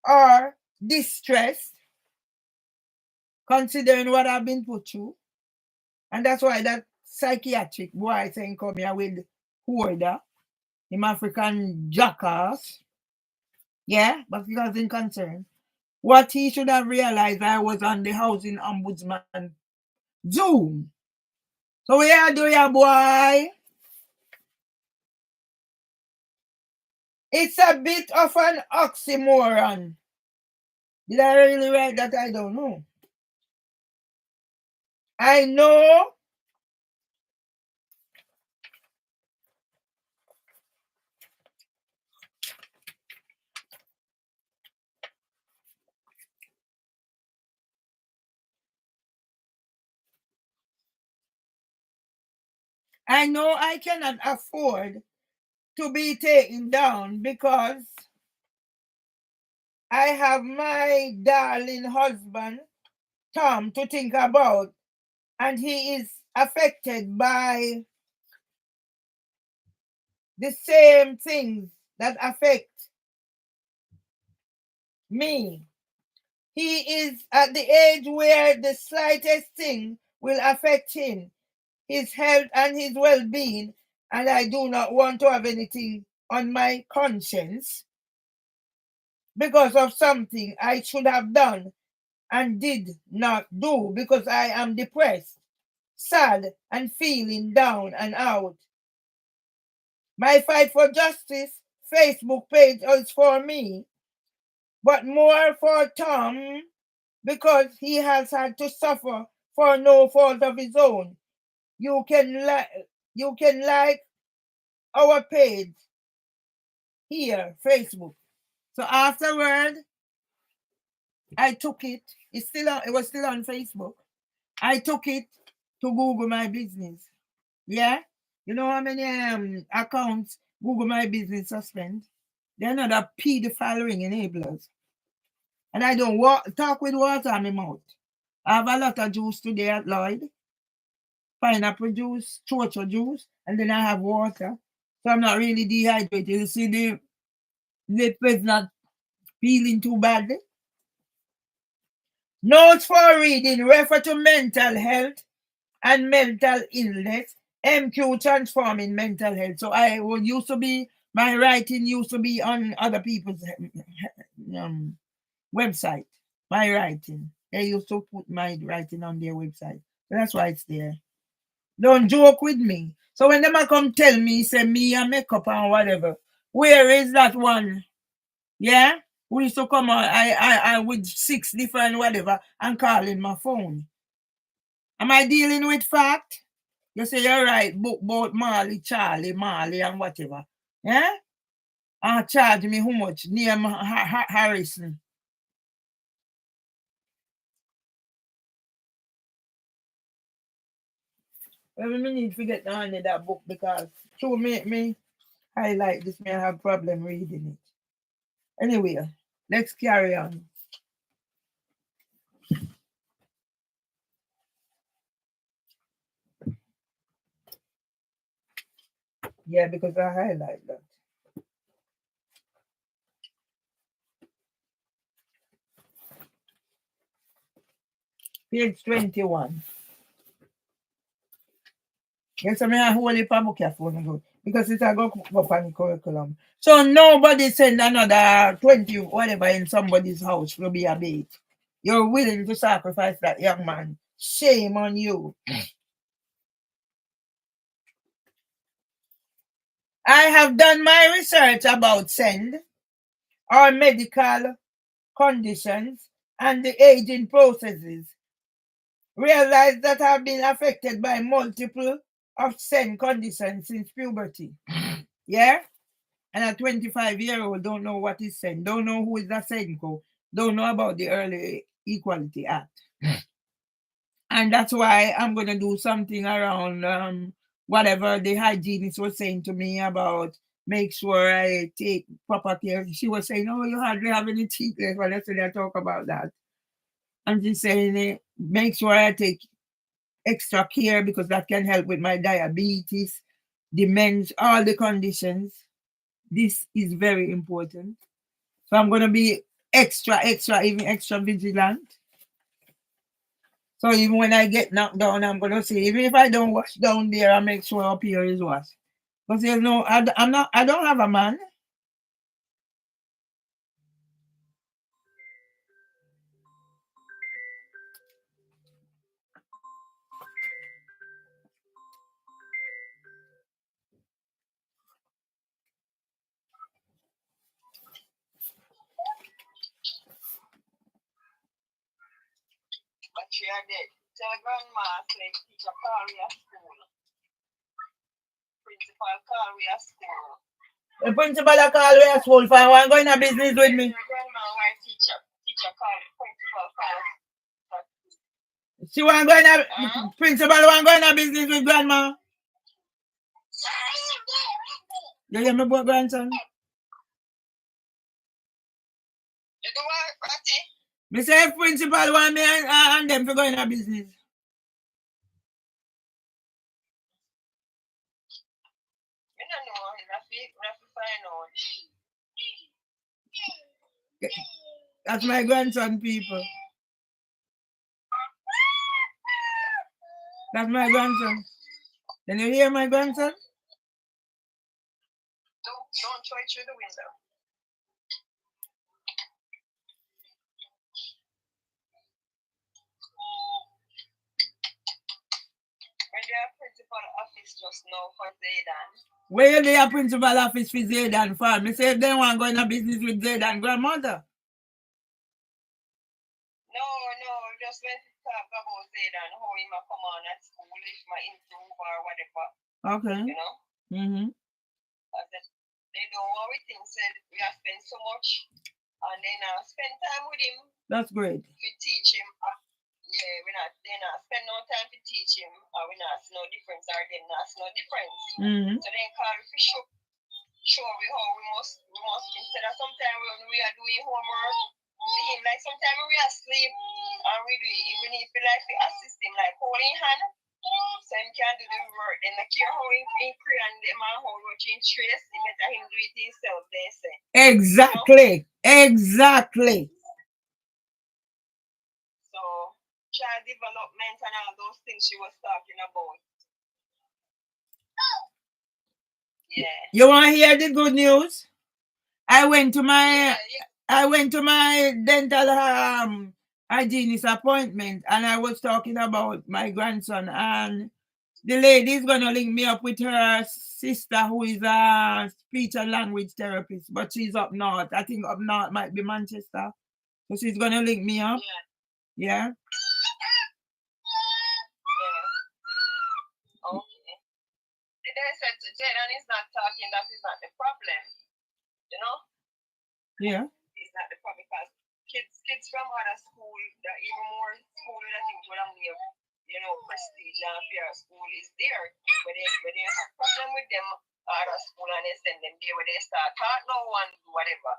or distressed, considering what I've been put through? And that's why that psychiatric boy saying come here with Hoarder, him African jackass. Yeah, but he wasn't concerned. What he should have realized, I was on the housing ombudsman Zoom. So where do you, boy? It's a bit of an oxymoron. Did I really write that? I don't know. I know I cannot afford to be taken down because I have my darling husband, Tom, to think about, and he is affected by the same things that affect me. He is at the age where the slightest thing will affect him, his health and his well-being, and I do not want to have anything on my conscience because of something I should have done and did not do, because I am depressed, sad, and feeling down and out. My Fight for Justice Facebook page is for me, but more for Tom, because he has had to suffer for no fault of his own. You can like our page here, Facebook. So afterward, I took it. It was still on Facebook. I took it to Google My Business. Yeah, you know how many accounts Google My Business suspend? They're another pedophile ring enablers. And I don't talk with water on my mouth. I have a lot of juice today at Lloyd. Pineapple juice, chocho juice, and then I have water. So I'm not really dehydrated. You see the lip is not feeling too badly. Notes for reading refer to mental health and mental illness. MQ transforming mental health. So my writing used to be on other people's website. My writing. They used to put my writing on their website. So that's why it's there. Don't joke with me. So when them come tell me, say me a makeup and whatever, where is that one? Yeah? Who used to come on I with 6 different whatever and calling my phone. Am I dealing with fact? You say you're right, book about Marley, and whatever. Yeah? And charge me how much? Name Harrison. Well, we need to get down in that book because to make me highlight this, may I have problem reading it. Anyway, let's carry on. Yeah, because I highlight that. Page 21. Yes, I mean, I hold it for phone because it's a go up on the curriculum. So nobody send another 20 whatever in somebody's house to be a bait. You're willing to sacrifice that young man. Shame on you. I have done my research about SEND, or medical conditions, and the aging processes. Realize that I've been affected by multiple of SEND conditions since puberty. Yeah? And a 25-year-old don't know what is sent, don't know who is the Senko, don't know about the Early Equality Act. And that's why I'm going to do something around whatever the hygienist was saying to me about make sure I take proper care. She was saying, oh, you hardly have any teeth left. Well, yesterday I talk about that. And she's saying, make sure I take extra care because that can help with my diabetes, dementia, all the conditions. This is very important. So I'm going to be even extra vigilant. So even when I get knocked down, I'm going to say, even if I don't wash down there, I make sure up here is washed. Because there's no, I don't have a man. But she are dead. Tell grandma say teacher call me at school. Principal call me at school. The principal call me at school for one going to business with me. Grandma, why teacher call principal call. She want going to principal want going to business with grandma. You hear me about grandson? You do what, Patty? Me say if principal want me and them for going to business. I don't know. Rafi find out. That's my grandson, people. That's my grandson. Can you hear my grandson? Don't try through the window. When they are principal office just now for Zaydan. Where you there principal office for Zaydan for? Me say if they want to go in a business with Zaydan grandmother. No, just when to talk about Zaydan, how he might come on at school, if my improve or whatever. Okay. You know? Mm-hmm. They don't want we think said we have spent so much and then spend time with him. That's great. To teach him. Yeah, they not spend no time to teach him, or we not see no difference, or they not see no difference. Mm-hmm. So then call we show we how we must instead of sometimes when we are doing homework, like sometimes we are asleep and we do it, we need to like to assist him, like holding hand. So him can do the work. Then the care how he create and them and how much in trace, it better him do it himself, they say. Exactly. You know? Exactly. So child development and all those things she was talking about. Yeah. You want to hear the good news? I went to my dental hygienist appointment and I was talking about my grandson, and the lady is going to link me up with her sister who is a speech and language therapist, but she's up north. I think up north might be Manchester. So she's going to link me up. Yeah. Okay. They said Jaden is not talking, that is not the problem. You know? Yeah. It's not the problem because kids from other school, that even more school that I think what I'm near, you know, prestige and fair school is there. When they have a problem with them other school and they send them there where they start talk no one do whatever.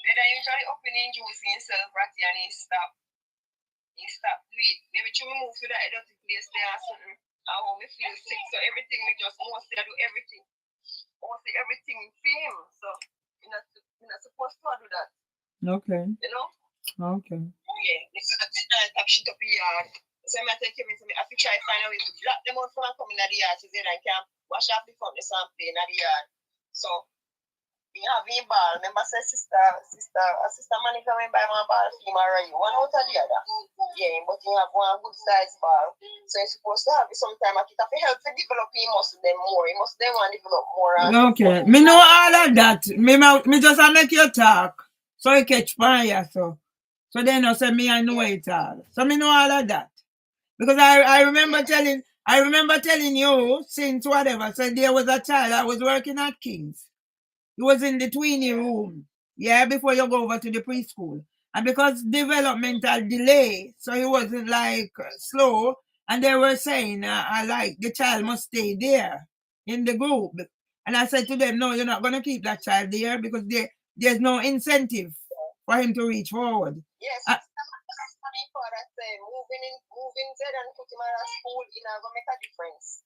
They usually opening juice himself ratty and he stop do it. Maybe to move to that exotic place there or something. I want me feel sick, so everything me just mostly I do everything. Mostly everything for him. So you're not supposed to do that. Okay. You know? Okay. Yeah. This is a top shit up the yard. So I take him into me. I have to try to find a way to block them out from coming in the yard so they can wash off the front the and play in the yard. So we have a ball. Remember say sister Monica went by my ball for him already. One out of the other. Yeah, but you have one good size ball. So you're supposed to have it sometime. I have to help to develop him muscle them more. He must them want to develop more. Okay. Me know all of that. Me just make you talk. So you catch fire, so they know say me I know it all. So me know all of that. Because I remember telling I remember telling you since whatever. So there was a child that was working at King's. He was in the tweenie room. Yeah, before you go over to the preschool. And because developmental delay, so he wasn't like slow. And they were saying, like the child must stay there in the group. And I said to them, no, you're not going to keep that child there because there's no incentive for him to reach forward. Yes, funny for that say moving Z and put him at a school in gonna make a difference.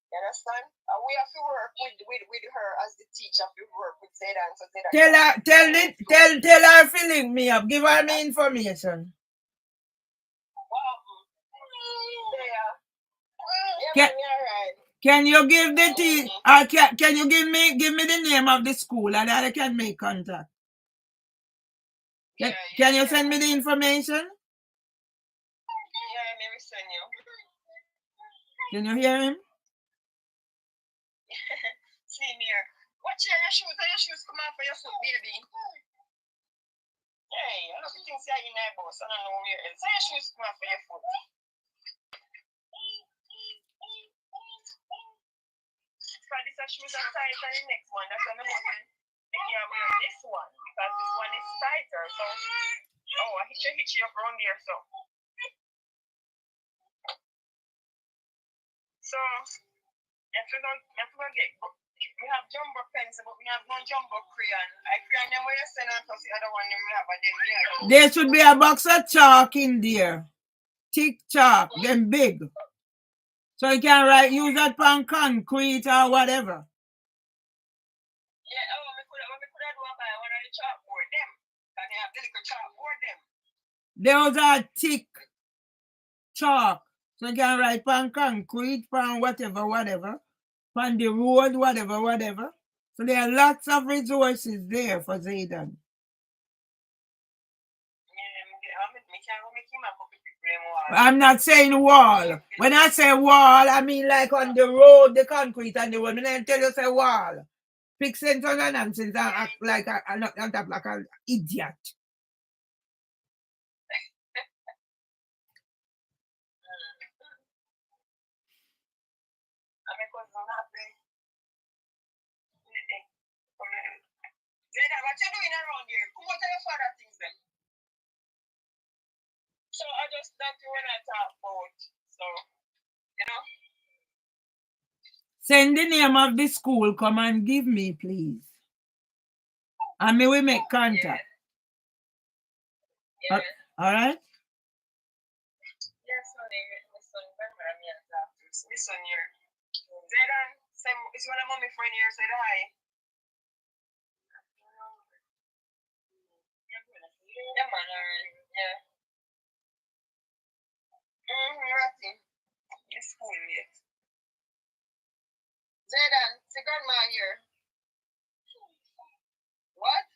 You understand? We have to work with her as the teacher. We work with Z and so Z. Tell her filling me up. Give her me information. Can you give the can you give me the name of the school and I can make contact? Can you send me the information? Yeah, maybe send you. Can you hear him? Senior. Watch your shoes. Your shoes come out for your foot, baby. Hey, I don't think you're in there, boss. I don't know where else. Your shoes come out for your foot. So this shoes are tighter than the next one. That's why I'm saying they can't wear this one because this one is tighter. So, I hit you up around here. So, you have to go get. We have jumbo pencil, but we have no jumbo crayon. I crayon them where you send out because the other one we have a them here. There should be a box of chalk in there. Thick chalk, then big. So you can use that on concrete or whatever. Yeah, we could have do one of the chalkboard them. Can you have the little chalkboard them? Those are thick chalk. So you can write on concrete, on whatever. On the road, whatever. So there are lots of resources there for Zayden. I'm not saying wall. When I say wall, I mean like on the road, the concrete and the road. When I tell you say wall, fix sense on the nonsense. I act like I'm not like an idiot. What you doing around here? Come on, tell your father things then. So I just that's when I talk about. So, you know. Send the name of the school. Come and give me, please. And me we make contact. Yeah. All right. Yes, honey. My son here. Zayden, is one of mommy friend here. Say hi. Yeah, man. Yeah. Nothing. It's school yet. Zayden, see grandma here. What?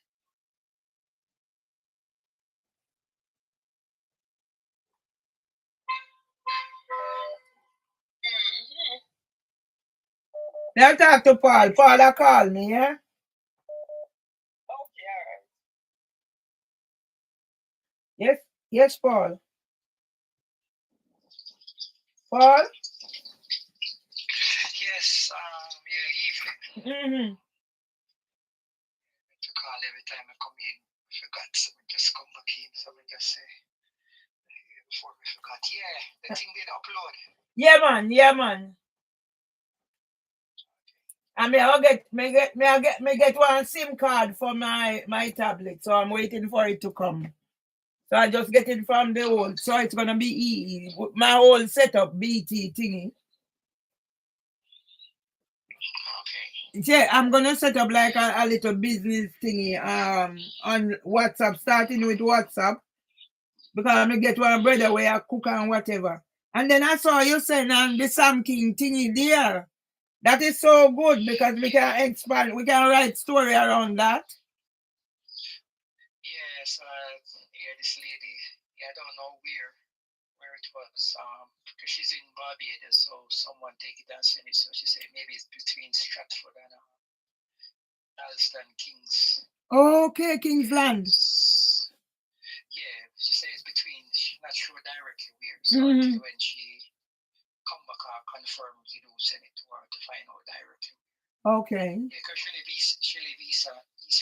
Now talk to Paul. Paul call me, yeah? Okay, all right. Yes, Paul. Paul? Yes, evening. Mm-hmm. To call every time I come in. I forgot, so I just come back in. So I just say, before we forgot. Yeah, the thing did upload. Yeah, man. And me get one SIM card for my tablet, so I'm waiting for it to come. So I just get it from the old, so it's gonna be easy. My whole setup BT thingy. Okay. Yeah, I'm gonna set up like a little business thingy on WhatsApp, starting with WhatsApp, because I'm gonna get one brother where I cook and whatever. And then I saw you saying the Sam King thingy there. That is so good because we can expand, we can write story around that. Yes, this lady, I don't know where it was, because she's in Barbados, so someone take it and send it. So she said maybe it's between Stratford and Alston, Kings. Okay, Kingsland. Yeah, she says between, not sure directly where. So until when she come back or confirm if you do send it to her to find out directly. Okay. Yeah, because she live East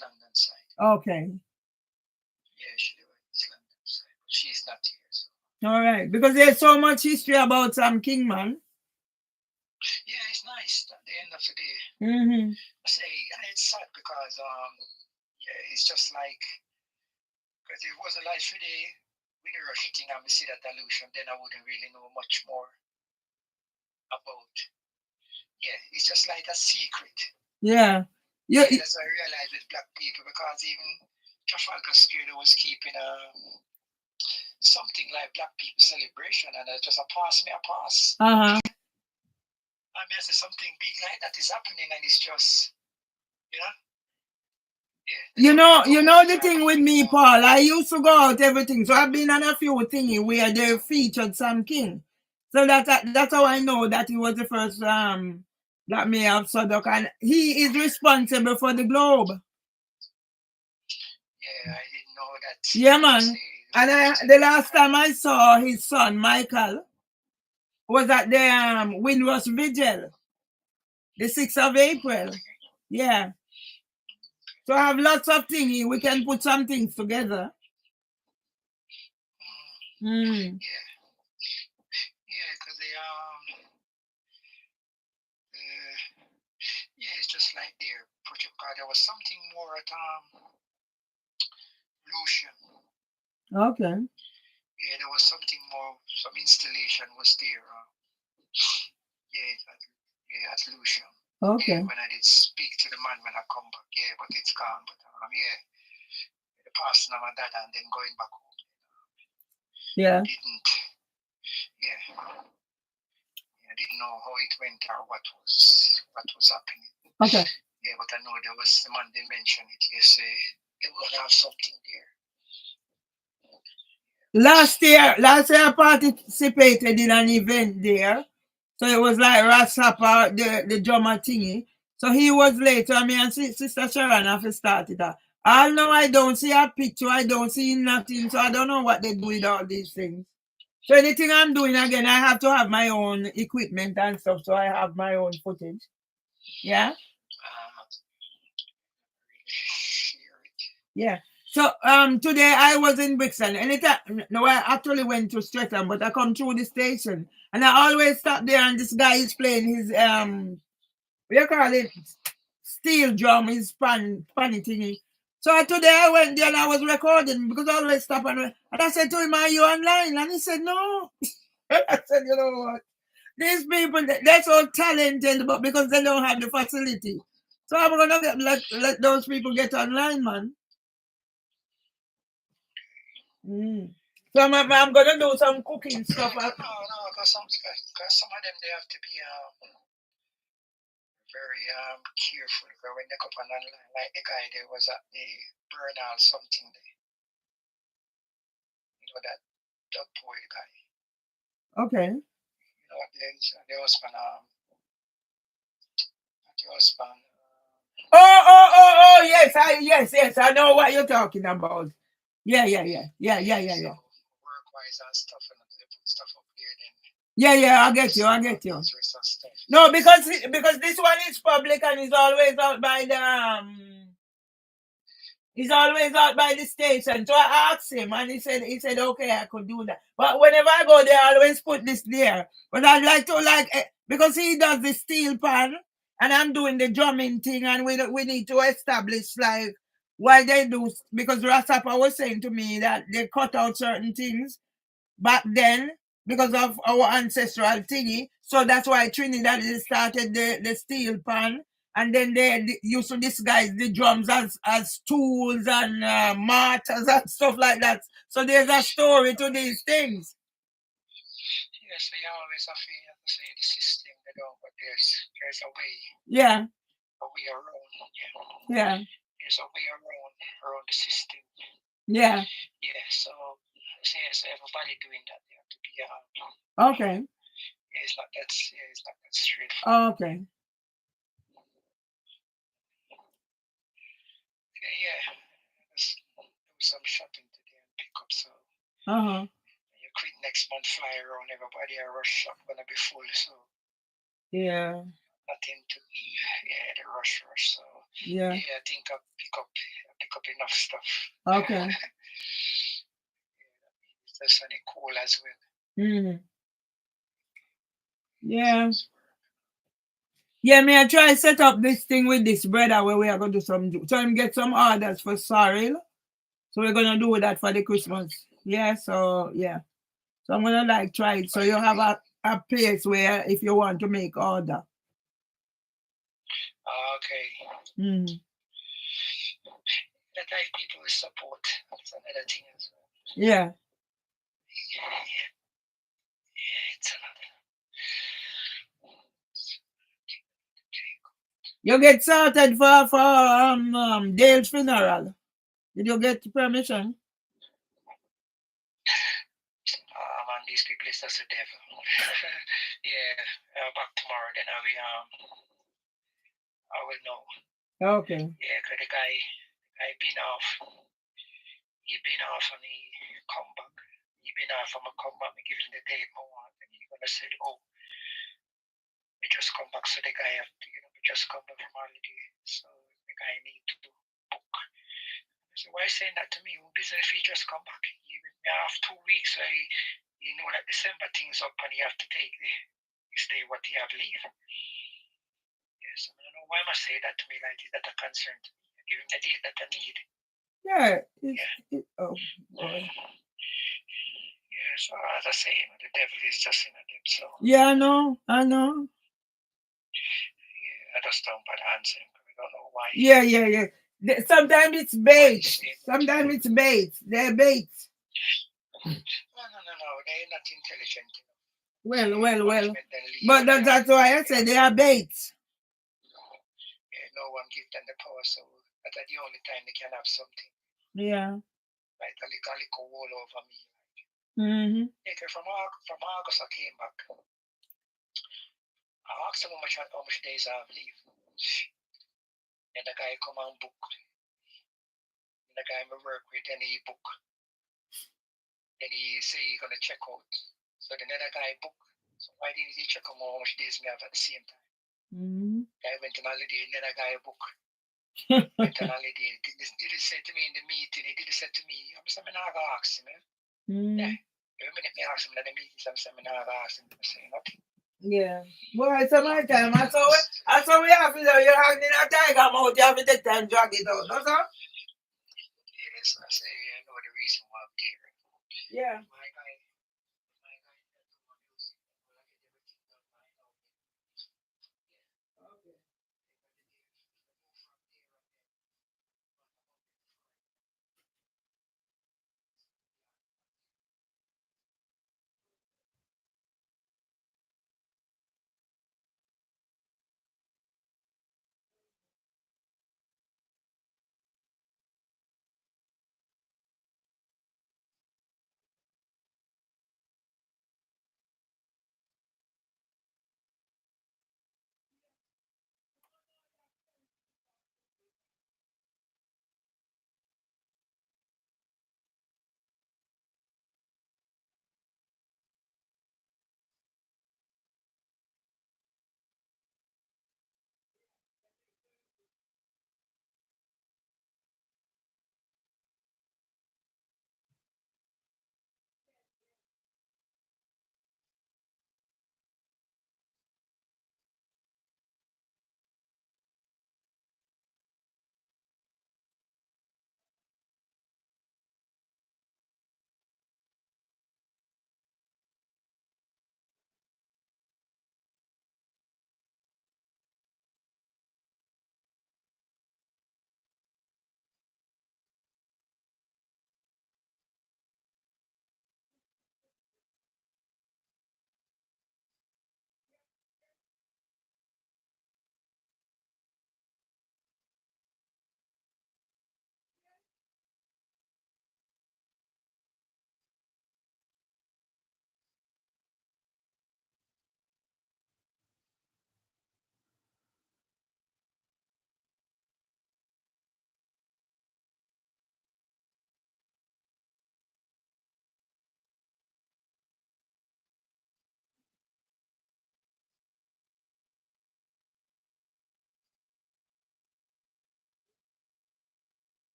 London side. Okay. Yeah, she live East London side, but she's not here. So. All right. Because there's so much history about Sam King, man. Yeah, it's nice at the end of the day. Mm-hmm. I say it's sad because yeah, it's just like because it wasn't like today when you rush thing and we see that illusion, then I wouldn't really know much more about. Yeah, it's just like a secret. Yeah. Yeah, that's what I realized with black people because even Trafalgar Square was keeping something like black people celebration and it's just a pass. Uh-huh. I mean, I say something big like that is happening and it's just, you know. Yeah, you know the thing with me, Paul. I used to go out everything, so I've been on a few things where they featured Sam King. So that's how I know that he was the first black mayor of Southwark, and he is responsible for the Globe. Yeah, I didn't know that. Yeah, man. And the last time I saw his son Michael was at the Windrush Vigil, the 6th of April. Yeah. So I have lots of things. We can put some things together. Mm. Yeah, because they yeah, it's just like their project. There was something more at Lucian. Okay. Yeah, there was something more. Some installation was there. Yeah, at Lucian. Okay. Yeah, when I did speak to the man when I come back, yeah, but it's gone. But yeah, the passing of my dad and then going back home. Yeah. I didn't know how it went or what was happening. Okay. Yeah, but I know there was the man they mentioned it. Yes, they will have something there. Last year I participated in an event there. So it was like Rasapa, the drummer thingy. So he was late. So me and Sister Sharon have started that. I know I don't see a picture, I don't see nothing, so I don't know what they do with all these things. So anything I'm doing again, I have to have my own equipment and stuff, so I have my own footage. Yeah? Yeah. So today I was in Brixton. Anytime no, I actually went to Streatham, but I come through the station and I always stop there and this guy is playing his what you call it? Steel drum, his funny thingy. So today I went there and I was recording because I always stop and I said to him, "Are you online?" And he said, "No." I said, "You know what? These people, they're so talented, but because they don't have the facility. So I'm gonna let those people get online, man." So I'm gonna do some cooking stuff. No, because some of them they have to be very careful. Because when they come on online, like the guy there was at the Bernal something there. You know that dub boy guy. Okay. You know the husband Oh, yes. I know what you're talking about. Yeah. So, work-wise and stuff, and they put stuff up here then. Yeah, I get you. No, because this one is public and he's always out by the station. So I asked him and he said okay, I could do that. But whenever I go there, I always put this there. But I'd like to because he does the steel pan and I'm doing the drumming thing and we need to establish like why they do, because Rasapa was saying to me that they cut out certain things back then because of our ancestral thingy. So that's why Trinidad started the steel pan. And then they used to disguise the drums as tools and martyrs and stuff like that. So there's a story to these things. Yes, they always have to say the system, but there's a way. Yeah. A way around. Yeah. There's a way around the system. Yeah. Yeah, so everybody doing that. They have to be okay. Yeah, it's not that straightforward. Okay. Yeah. Let's do some shopping today and pick up some. You quit next month, fly around, everybody I rush shop gonna be full, so Yeah. Nothing to the rush. So Yeah. I think I pick up enough stuff. Okay. It's any cool as well. Yeah. Yeah, me I try set up this thing with this brother where we are gonna do some so him get some orders for sorrel. So we're gonna do that for the Christmas. Yeah, so yeah. So I'm gonna like try it. So you have a place where if you want to make order. Okay. That type people with support. That's another thing as well. Yeah. It's another. You get sorted for Dale's funeral. Did you get permission? Man, these people is just the devil. Back tomorrow. Then I will know. Okay. Yeah, because the guy been off. He been off and he come back. He been off and I come back. I give him the date I want, and he's gonna say, "Oh, we just come back." So the guy have to, we just come back from holiday. So the guy need to book. So why saying that to me? Well, business if he just come back. He have 2 weeks. So you know that December things up and he have to take the stay what he have leave. Yes, I don't know why must say that to me like is that a concern to me? Give him the date that I need. Yeah. Oh boy. Yeah, so as I say, the devil is just in them. So yeah, I know. Yeah, I just don't bad answer him. We don't know why. Yeah. Sometimes it's bait. Sometimes it's bait. They're bait. No. They're not intelligent. Well. But that's why I said they are bait. Yeah, no one gives them the power, so that's the only time they can have something. Yeah. Like a little wall over me. Yeah, from August I came back. I asked him how much days I have leave. And the guy come and book. And the guy I work with, and he book. And he say he's gonna check out. So the other guy book. So why didn't he check on how much days we have at the same time? Guy went on holiday, and the other guy book. Went on holiday. Did he say to me in the meeting? He did say to me, I'm saying I'm not gonna ask him. Yeah. Every minute me ask him in the meeting, I'm saying I'm not gonna ask him. I'm saying nothing. Yeah. Well, it's my time. I saw we have to you're having a tiger mouth, you have to take time drag it out, no sir? Yes, I say I know the reason why I'm there. Yeah. My guy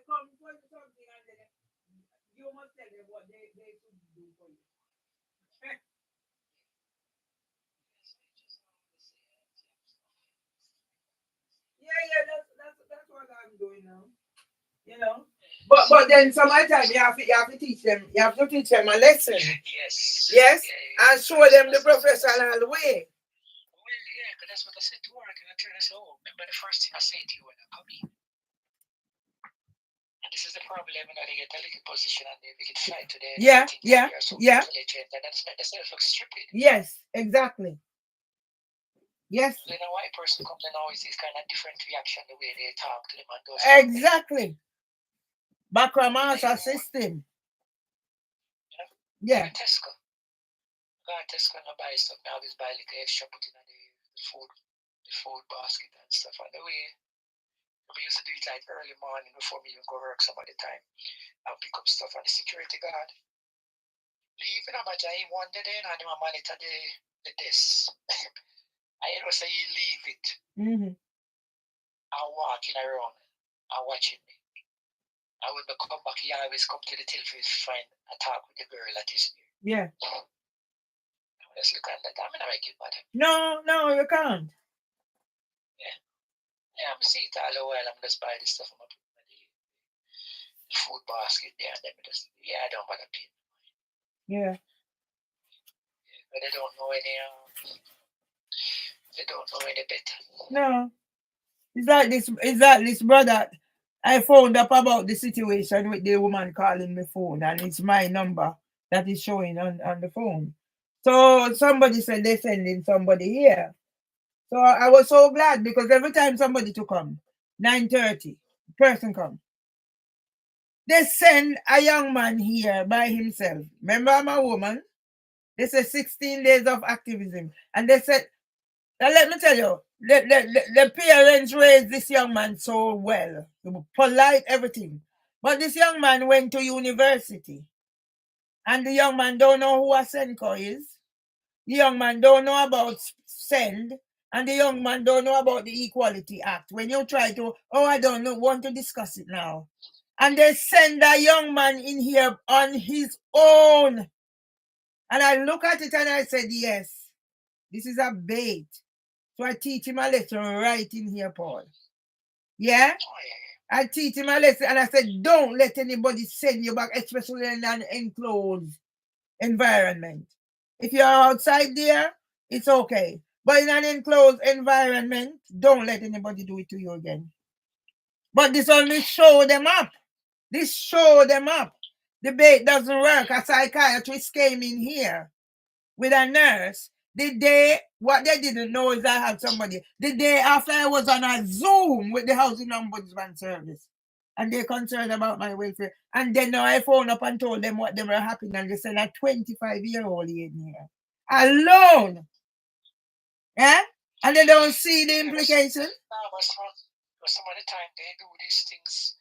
come for something and then you must tell them what they should do for you. Yeah, that's what I'm doing now. You know. But then sometimes you have to teach them a lesson. Yes. Yes? Yeah. And show them the professional way. Well, yeah, because that's what I said to her. I turn and say, oh, remember the first thing I said to you when I come in? And this is the problem when they get a little position and they get fight to their intelligent, and that's make themselves look stupid. Yes, exactly. Yes. Then a white person comes and always this kind of different reaction the way they talk to them and those. Exactly. Backramasa system. Yeah. Tesco. Go to Tesco and buy stuff. Now always buy like extra put in the food basket and stuff. And the way we used to do it like early morning before we even go work some of the time. I'll pick up stuff and the security guard. Leaving a bunch of him one day and I'm monitor the desk. I know say you leave it. Mm-hmm. I'm walking around and watching me. I when I come back, he always come to the telephone to find a talk with the girl that is there. Yeah. I just look at that. I'm not making bad. No, you can't. Yeah, I'm seeing it all the while. I'm just buying this stuff from the food basket there and then I don't want to pay. Yeah. But they don't know any better. No. It's like this brother. I found up about the situation with the woman calling my phone, and it's my number that is showing on the phone. So somebody said they're sending somebody here. So I was so glad because every time somebody to come, 9:30, person come. They send a young man here by himself. Remember, I'm a woman. They said 16 days of activism. And they said, now let me tell you, the parents raised this young man so well. Polite, everything. But this young man went to university. And the young man don't know who a Senko is. The young man don't know about SEND. And the young man don't know about the Equality Act. When you try to, I don't know, want to discuss it now. And they send a young man in here on his own. And I look at it and I said, yes, this is a bait. So I teach him a lesson right in here, Paul. Yeah? I teach him a lesson and I said, don't let anybody send you back, especially in an enclosed environment. If you're outside there, it's okay. But in an enclosed environment, don't let anybody do it to you again. But this only show them up. This show them up. The bait doesn't work. A psychiatrist came in here with a nurse. What they didn't know is I had somebody. The day after I was on a Zoom with the Housing Ombudsman Service. And they're concerned about my welfare. And then now I phoned up and told them what they were happening. And they said a 25-year-old in here. Alone. Yeah? And they don't see the implication. Some of the time they do these things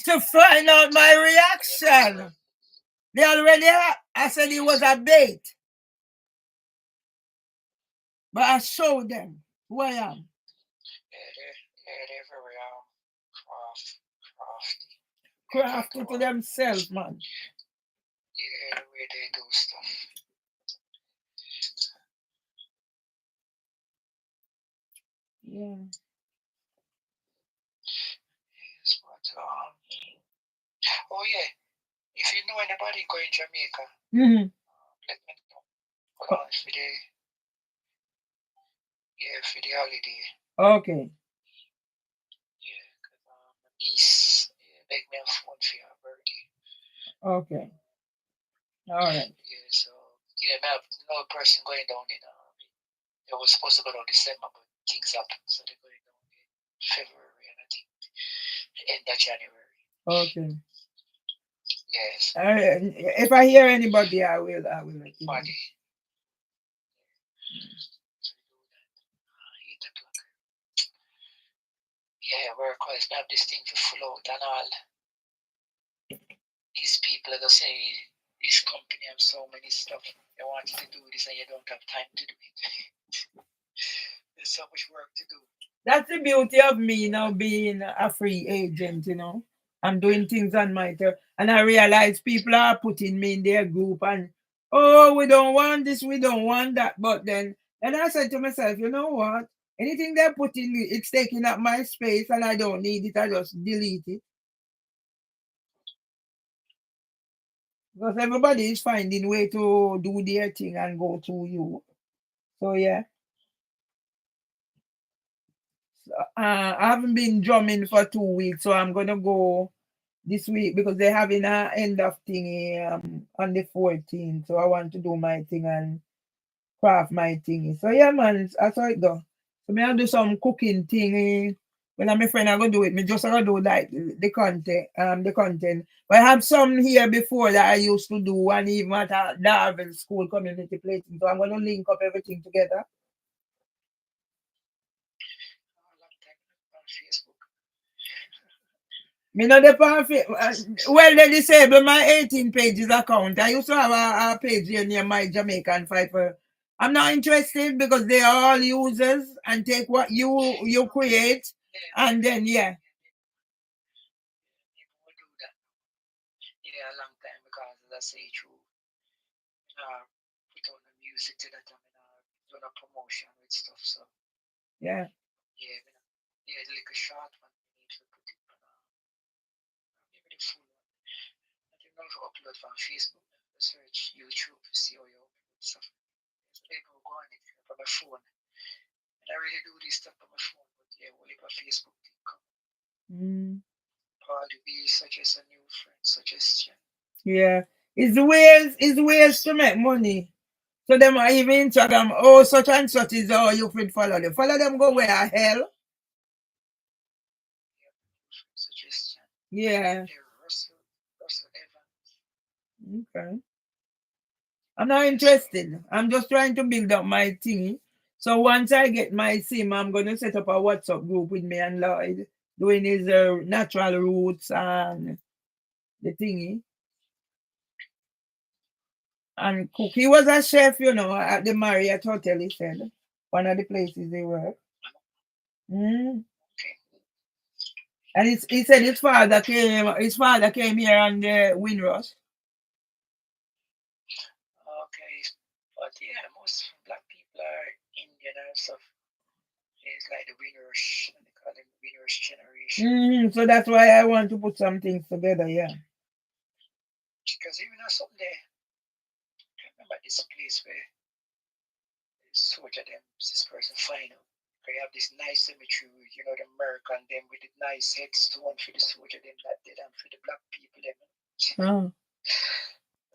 to find out my reaction. They already I said it was a bait. But I showed them who I am. Yeah, they're very crafty. Crafty to themselves, man. Yeah, the way they do stuff. Yeah. Yes, but oh yeah. If you know anybody going to Jamaica, let me know. For the holiday. Okay. Yeah, because my niece begged me a phone for your birthday. Okay. All right. Yeah, so I have no person going down in they were supposed to go down December, but things happened, so they're going down in February and I think end of January. Okay. Yes. If I hear anybody, I will let you know. Yeah, work-wise, we have this thing to float and all. These people are say this company have so many stuff. They want you to do this and you don't have time to do it. There's so much work to do. That's the beauty of me now being a free agent, you know. I'm doing things on my turn. And I realize people are putting me in their group and, oh, we don't want this, we don't want that. But then I said to myself, you know what? Anything they're putting me, it's taking up my space and I don't need it. I just delete it. Because everybody is finding way to do their thing and go to you. So yeah. I haven't been drumming for 2 weeks, so I'm gonna go this week because they're having a end of thingy on the 14th. So I want to do my thing and craft my thingy. So yeah, man, that's how it go. So me I do some cooking thingy. When I'm a friend, I go do it. Me just gonna do like the content. But I have some here before that I used to do, and even at a Darwin school community place. So I'm gonna link up everything together. Me know the perfect. Well, they disabled my 18 pages account. I used to have a page here near my Jamaican Fight for. I'm not interested because they are all users and take what you create and then yeah. People do that. Yeah, a long time because as I say true. Put on the music to that time doing a promotion with stuff. So Yeah. yeah, yeah, like a short one we need to put it on maybe the full one. I think I'll upload from Facebook, search YouTube to see how you upload stuff. So people go on it from my phone. And I really do this stuff on my phone, but yeah, only by Facebook thing come. Probably be suggest a new friend suggestion. Yeah. It's ways to make money. So them are even Instagram, oh such and such is all you could follow them. Follow them go where hell. Suggestion. Yeah. Russell Evans. Okay. I'm not interested. I'm just trying to build up my thingy. So once I get my sim, I'm gonna set up a WhatsApp group with me and Lloyd doing his natural roots and the thingy. And cook. He was a chef, you know, at the Marriott Hotel, he said. One of the places they work. Mm. And he said his father came here on the Windrush. Okay, but yeah, most black people are Indian and stuff. It's like the Windrush, and they call them Windrush generation. So that's why I want to put some things together, yeah. Because even though someday, I remember this place where the soldier them, this person find out. They have this nice cemetery, you know, the American them with the nice headstone for the soldier them that did and for the black people them. Oh.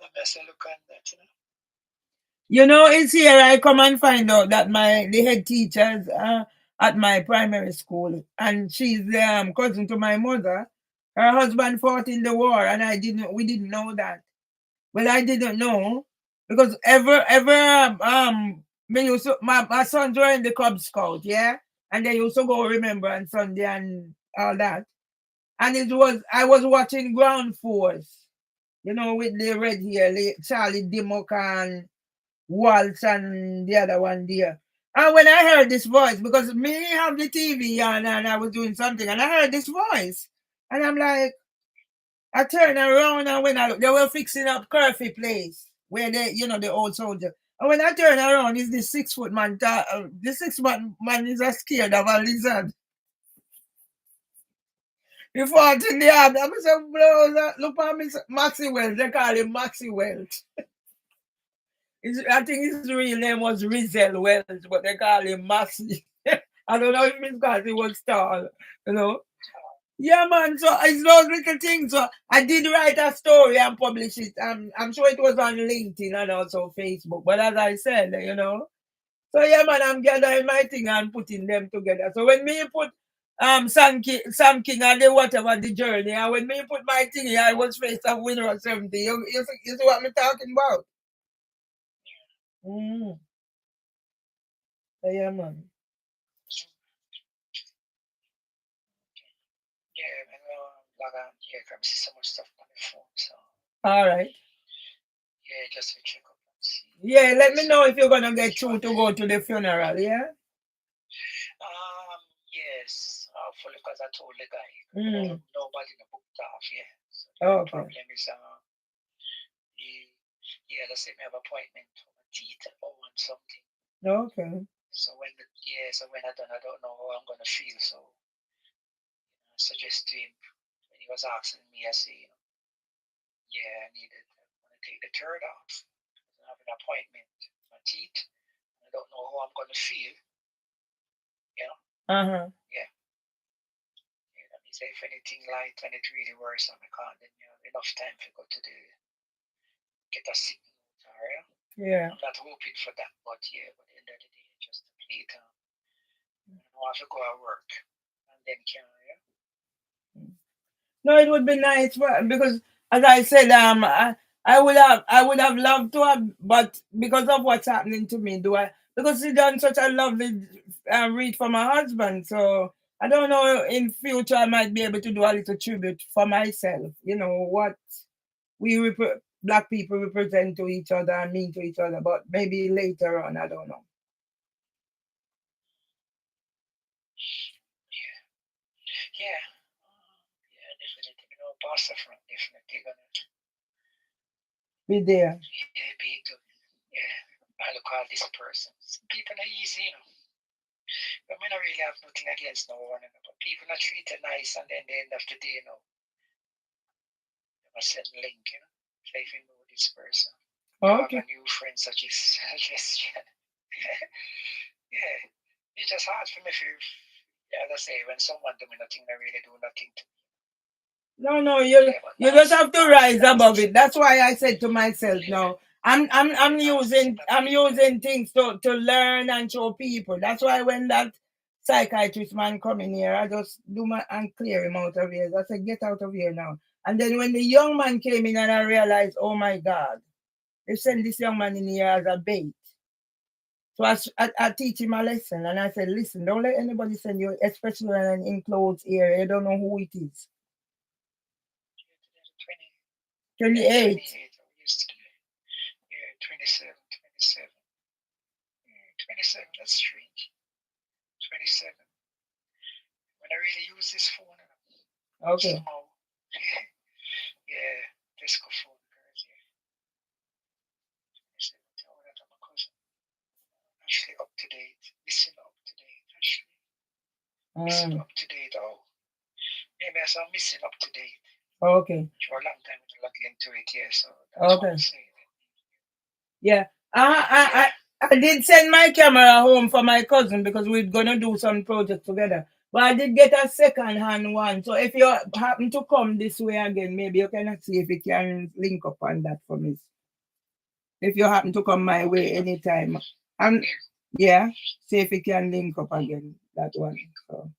I best look on that, you know. You know, it's here I come and find out that the head teacher's at my primary school, and she's cousin to my mother. Her husband fought in the war, and we didn't know that. Well, I didn't know because my sons were in the Cub Scout, yeah, and they used to go Remembrance Sunday and all that. And I was watching Ground Force, you know, with the red hair, Charlie Dimmock and Waltz and the other one there. And when I heard this voice, because me have the TV on and I was doing something, and I heard this voice, and I'm like, I turned around and when they were fixing up Curfew Place, where the old soldier. And when I turn around, is this 6 foot man. The 6 foot man is scared of a lizard. He fought in the arm. I said, bro, look at me, Maxie Welch. They call him Maxie Welch. I think his real name was Rizal Welch, but they call him Maxie. I don't know if it's because he was tall, you know. Yeah, man. So it's those little things. So I did write a story and publish it. I'm sure it was on LinkedIn and also Facebook. But as I said, you know. So yeah, man, I'm gathering my thing and putting them together. So when me put Sam King and the journey, and when me put my thing here, I was faced a winner or 70. You see what I'm talking about? So yeah, man. Yeah, man, yeah, I see so much stuff on the phone, so. All right. Yeah, just to check up and see. Yeah, let me know if you're gonna get through to go to the funeral, yeah? Yeah, yes, hopefully because I told the guy, Mm. nobody in the booked off, yeah. So the Okay. problem is, he had to say me have appointment for my teeth or something. Okay. So when I done, I don't know how I'm gonna feel. So I suggest to him when he was asking me, I say, yeah, I want to take the third off. I have an appointment for my teeth. I don't know how I'm gonna feel. Uh-huh. Yeah. That means if anything light and it really worse, I can't. Then you have enough time to go to get a signal. Alright. Yeah. I'm not hoping for that, but yeah, by the end of the day, just to play it out. I have to go at work and then No, it would be nice because, as I said, I would have loved to have, but because of what's happening to me, because he done such a lovely read for my husband, so I don't know, in future I might be able to do a little tribute for myself. What we black people represent to each other and mean to each other, but maybe later on, I don't know. Yeah, definitely. Boss front definitely gonna be there. I look at this person. People are easy, But I don't really have nothing against no one, but people are treated nice, and then the end of the day, they must send a link, So if you know this person, you have a new friend such as suggestion. Yeah, it's just hard for me as I say, when someone do me nothing, they really do nothing to me. No, you just have to rise above it. That's why I said to myself, no, I'm using things to learn and show people. That's why when that psychiatrist man come in here, I just and clear him out of here. I said, get out of here now. And then when the young man came in and I realized, oh my God, they sent this young man in here as a bait. So I teach him a lesson, and I said, listen, don't let anybody send you, especially in an enclosed area. You don't know who it is. 28. Yeah, 27. 27, that's strange. 27. When I really use this phone, okay. Somehow, yeah, disco phone, girls, yeah. 27, tell that I'm a cousin. Actually up to date, missing up to date, actually. Missing up to date, maybe I saw missing up to date. Okay. For a long time to look into it, yeah, so that's what I'm saying. Yeah. I did send my camera home for my cousin because we're gonna do some project together. But I did get a second-hand one. So if you happen to come this way again, maybe you can see if you can link up on that for me. If you happen to come my way anytime. Yeah, see if you can link up again, that one. So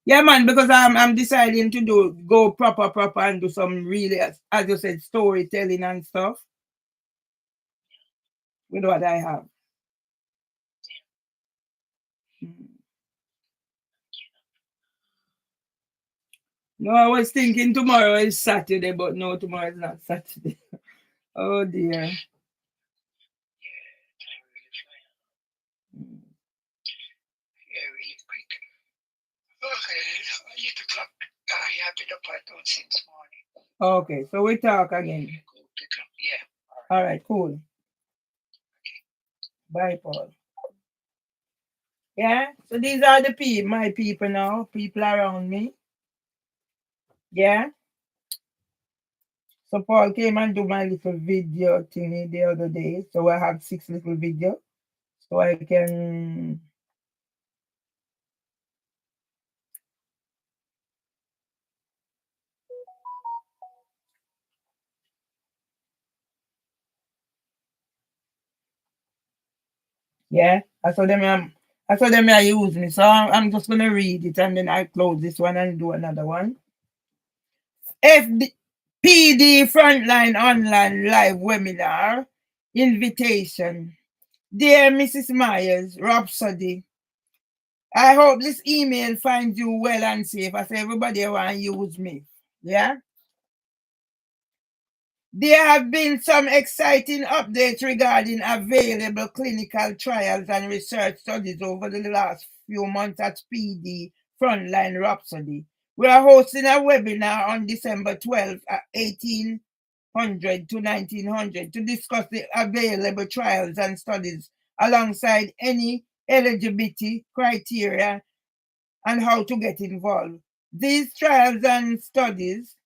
yeah, man, because I'm deciding to go proper and do some really, as you said, storytelling and stuff with what I have. No, I was thinking tomorrow is Saturday, but no, tomorrow is not Saturday. Oh dear. Yeah, really quick. Okay, 8 o'clock. I have been up at dawn since morning. Okay, so we talk again. Yeah. All right, cool. Okay. Bye, Paul. Yeah, so these are my people now, people around me. Yeah. So Paul came and do my little video thingy the other day. So I have 6 little videos. So I can yeah, I saw them use me. So I'm just gonna read it and then I close this one and do another one. PD Frontline Online Live Webinar Invitation. Dear Mrs. Myers, Rhapsody, I hope this email finds you well and safe as everybody want to use me. Yeah? There have been some exciting updates regarding available clinical trials and research studies over the last few months at PD Frontline Rhapsody. We are hosting a webinar on December 12th at 1800 to 1900 to discuss the available trials and studies alongside any eligibility criteria and how to get involved. These trials and studies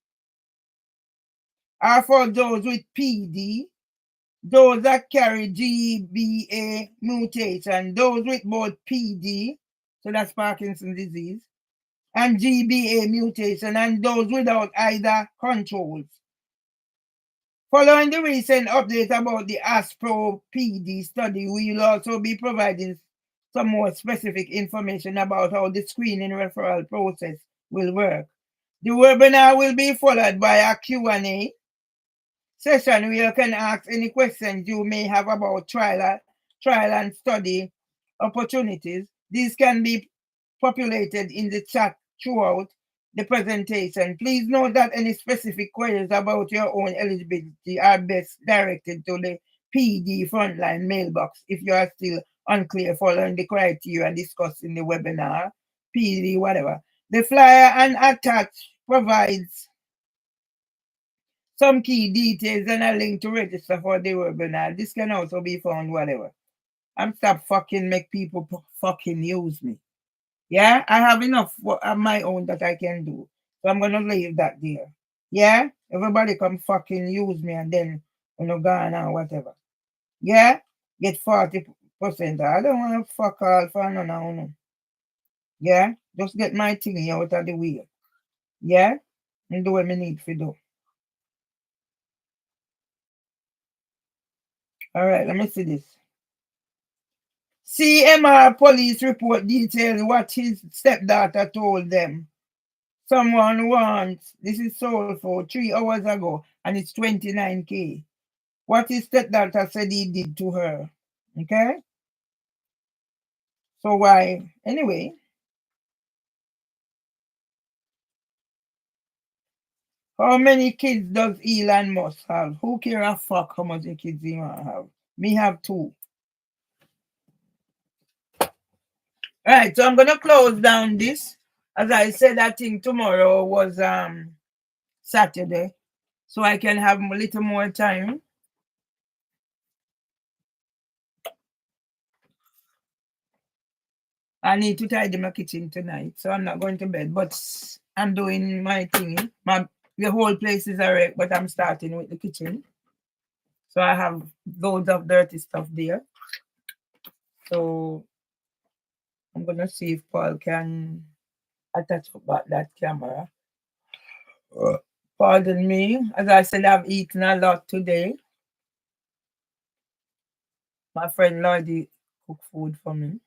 are for those with PD, those that carry GBA mutation, those with both PD, so that's Parkinson's disease, and GBA mutation, and those without either controls. Following the recent update about the ASPRO PD study, we will also be providing some more specific information about how the screening referral process will work. The webinar will be followed by a Q&A session where you can ask any questions you may have about trial and study opportunities. These can be populated in the chat throughout the presentation. Please note that any specific queries about your own eligibility are best directed to the PD Frontline mailbox if you are still unclear following the criteria discussed in the webinar, PD, whatever. The flyer and attached provides some key details and a link to register for the webinar. This can also be found whatever. I'm stop fucking make people fucking use me. Yeah, I have enough of my own that I can do. So I'm going to leave that there. Yeah, everybody come fucking use me and then gone or whatever. Yeah, get 40%. I don't want to fuck all for none of you. Yeah, just get my thing out of the way. Yeah, and do what I need to do. All right, let me see this. CMR police report details what his stepdaughter told them. Someone wants, this is sold for 3 hours ago, and it's 29K. What his stepdaughter said he did to her. Okay? So why? Anyway. How many kids does Elon Musk have? Who care a fuck how much kids he want to have? Me have 2. Alright, so I'm gonna close down this. As I said, I think tomorrow was Saturday. So I can have a little more time. I need to tidy my kitchen tonight, so I'm not going to bed, but I'm doing my thing. The whole place is a wreck, but I'm starting with the kitchen. So I have loads of dirty stuff there. So I'm gonna see if Paul can attach up that camera. Pardon me. As I said, I've eaten a lot today. My friend Lordy cooked food for me.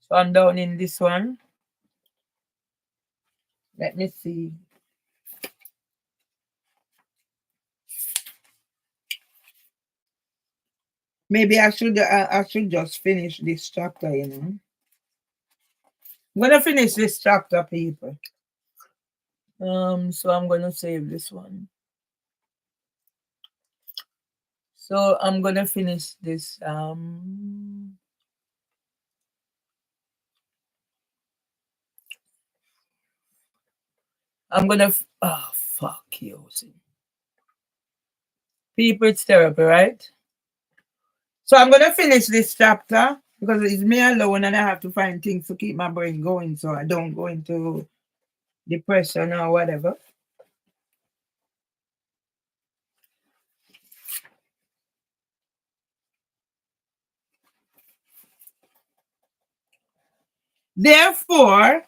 So I'm down in this one. Let me see. Maybe I should just finish this chapter, you know. I'm gonna finish this chapter, people. So I'm gonna save this one. So I'm gonna finish this. I'm gonna. Oh fuck you, people. It's therapy, right? So I'm gonna finish this chapter because it's me alone, and I have to find things to keep my brain going, so I don't go into depression or whatever. Therefore,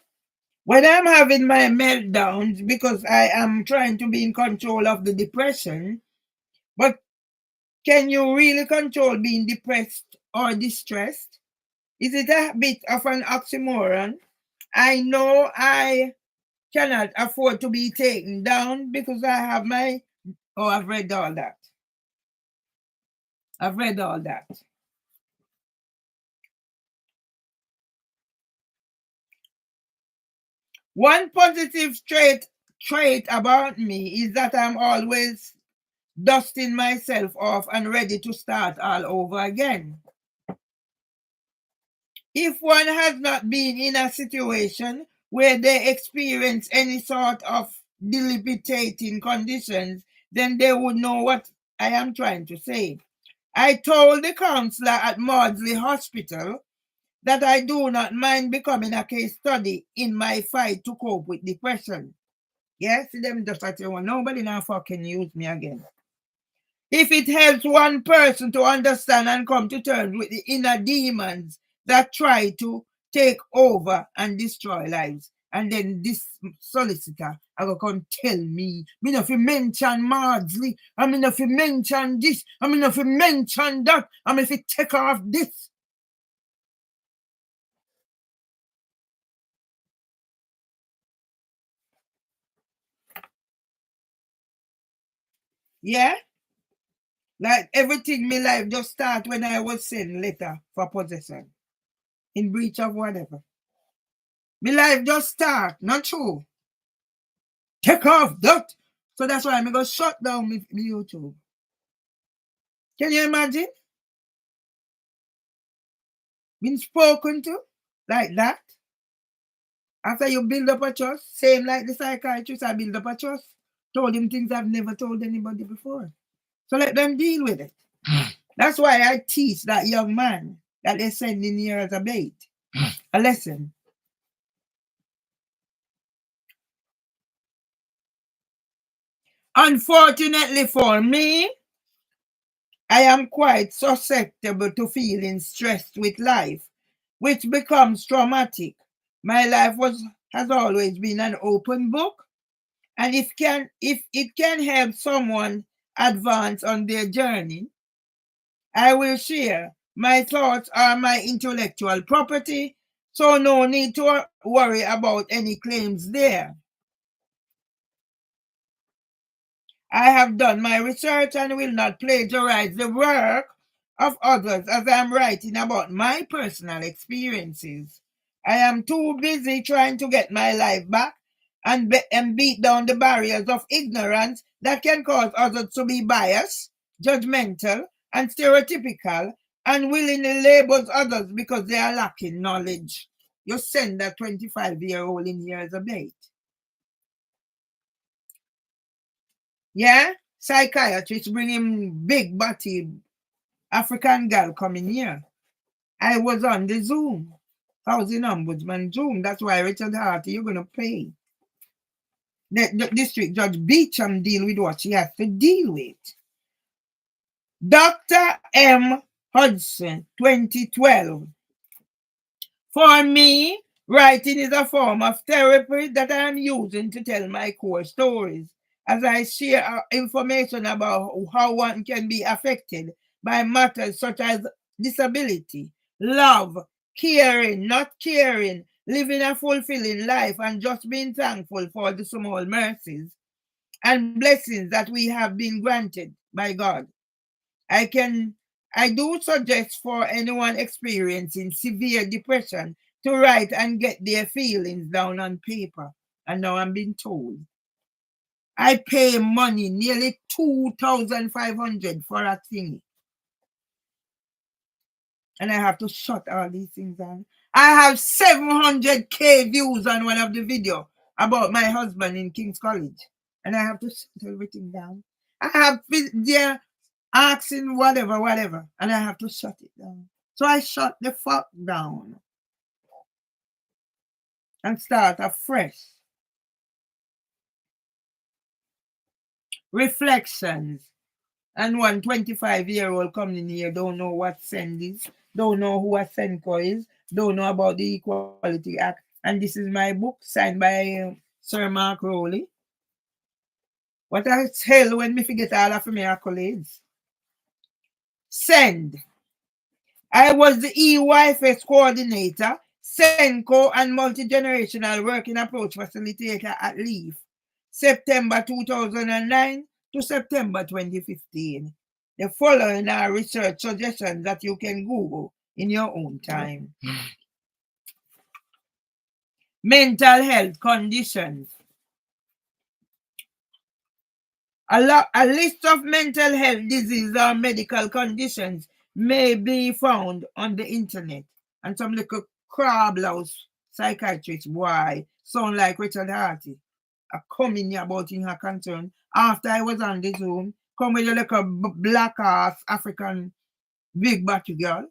when I'm having my meltdowns, because I am trying to be in control of the depression, but can you really control being depressed or distressed? Is it a bit of an oxymoron? I know I cannot afford to be taken down because I have my... Oh, I've read all that. I've read all that. One positive trait about me is that I'm always dusting myself off and ready to start all over again. If one has not been in a situation where they experience any sort of debilitating conditions, then they would know what I am trying to say. I told the counselor at Maudsley Hospital that I do not mind becoming a case study in my fight to cope with depression. Yes, them just like nobody now fucking use me again. If it helps one person to understand and come to terms with the inner demons that try to take over and destroy lives, and then this solicitor I go come tell me not to mention Maudsley, I mean if you mention this, I mean if you mention that, I mean if you take off this. Yeah? Like everything my life just start when I was sent letter for possession. In breach of whatever. My life just start, not true. Take off that. So that's why I'm going to shut down my YouTube. Can you imagine? Been spoken to like that. After you build up a trust, same like the psychiatrist, I build up a trust. Told him things I've never told anybody before. So let them deal with it. That's why I teach that young man that they send in here as a bait. A lesson. Unfortunately for me, I am quite susceptible to feeling stressed with life, which becomes traumatic. My life has always been an open book, and if it can help someone advance on their journey, I will share. My thoughts are my intellectual property, so no need to worry about any claims there. I have done my research and will not plagiarize the work of others as I am writing about my personal experiences. I am too busy trying to get my life back and beat down the barriers of ignorance that can cause others to be biased, judgmental, and stereotypical, and willingly labels others because they are lacking knowledge. You send that 25-year-old in here as a bait. Yeah? Psychiatrist bring him big body African girl coming here. I was on the Zoom. Housing Ombudsman Zoom. That's why Richard Harty, you're gonna pay. The district judge Beecham deal with what she has to deal with. Dr. M. Hudson, 2012. For me, writing is a form of therapy that I am using to tell my core stories. As I share information about how one can be affected by matters such as disability, love, caring, not caring, living a fulfilling life, and just being thankful for the small mercies and blessings that we have been granted by God. I do suggest for anyone experiencing severe depression to write and get their feelings down on paper. And now I'm being told I pay money, nearly 2,500 for a thing. And I have to shut all these things down. I have 700k views on one of the videos about my husband in King's College. And I have to shut everything down. I have their asking whatever, and I have to shut it down. So I shut the fuck down and start afresh. Reflections. And one 25-year-old coming in here don't know what send is, don't know who a Senko is, don't know about the Equality Act. And this is my book signed by Sir Mark Rowley. What the hell when me forget all of my accolades? Send. I was the EYFS coordinator, Senko and multi-generational working approach facilitator at LEAF, September 2009 to September 2015. The following are research suggestions that you can Google in your own time. Mental health conditions. A list of mental health diseases or medical conditions may be found on the internet. And some little crab louse psychiatrist boy sound like Richard Harty. I come in here about in her concern. After I was on the Zoom, come with your little black ass African big batty girl.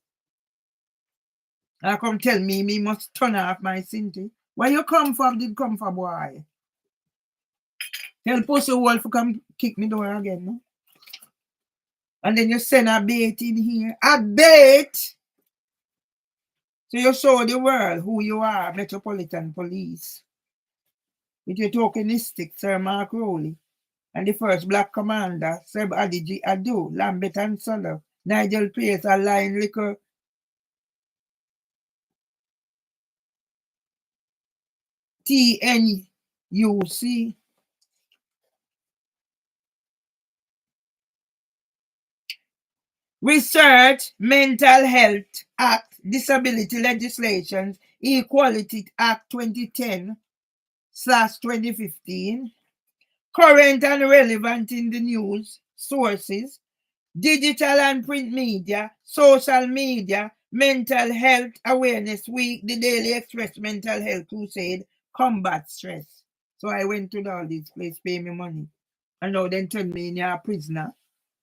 And I come tell me must turn off my Cinti. Where you come from did come for boy. Tell Pussy Wolf to come kick me door again. No? And then you send a bait in here. A bait! So you show the world who you are, Metropolitan Police. With your tokenistic Sir Mark Rowley. And the first black commander, Seb Adiji Adu, Lambert and Suller, Nigel Pace, a Lion Liquor. TNUC. Research, Mental Health Act, Disability Legislation, Equality Act 2010/2015. Current and relevant in the news, sources, digital and print media, social media, Mental Health Awareness Week, the Daily Express Mental Health Crusade, combat stress. So I went to all these places, pay me money. And now then turn me in a prisoner.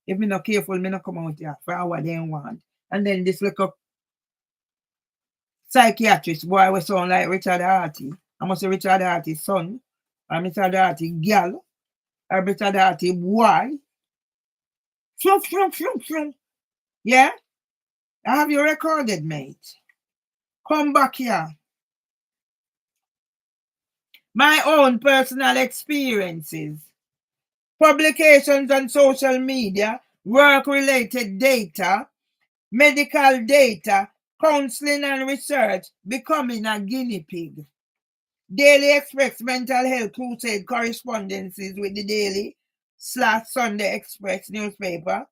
If me not careful, me not come out here for what they want. And then this little psychiatrist boy was sound like Richard Harty. I must say Richard Harty's son, or Richard Harty girl, or Richard Harty boy. Yeah? I have you recorded, mate. Come back here. My own personal experiences. Publications on social media, work-related data, medical data, counseling and research, becoming a guinea pig. Daily Express Mental Health Crusade correspondences with the Daily/Sunday Express newspaper.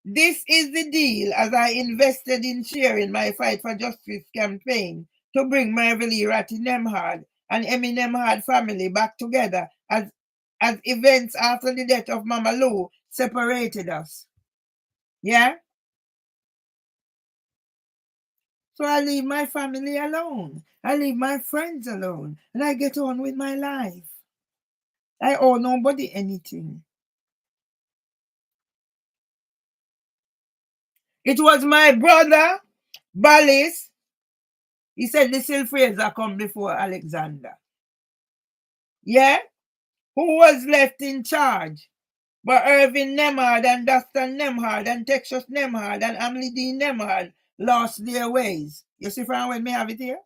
This is the deal as I invested in sharing my Fight for Justice campaign to bring Mervelee, Ratty Nemhard and Emmy Nemhard family back together as events after the death of Mama Lou separated us. Yeah? So I leave my family alone. I leave my friends alone. And I get on with my life. I owe nobody anything. It was my brother, Ballis. He said the Sil Fraser come before Alexander. Yeah? Who was left in charge? But Irving Nemhard and Dustin Nemhard and Texas Nemhard and Amly D. Nemhard lost their ways. You see from when me have it here?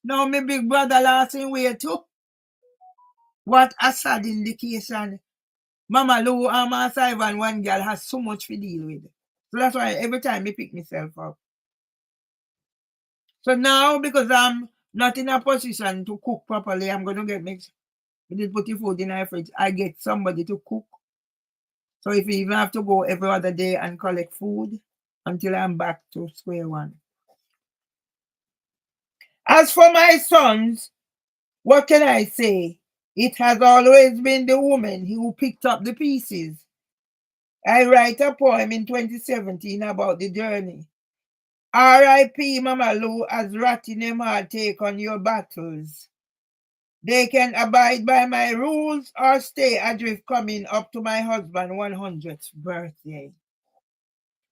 Now my big brother lost his way too. What a sad indication. Mama Lou and Master Ivan, one girl has so much to deal with. So that's why every time I pick myself up. So now, because I'm not in a position to cook properly, I'm going to get mixed. I did put the food in my fridge. I get somebody to cook. So if you even have to go every other day and collect food until I'm back to square one. As for my sons, what can I say? It has always been the woman who picked up the pieces. I write a poem in 2017 about the journey. R.I.P. Mama Lou as Ratty Nemhard take on your battles. They can abide by my rules or stay adrift coming up to my husband's 100th birthday.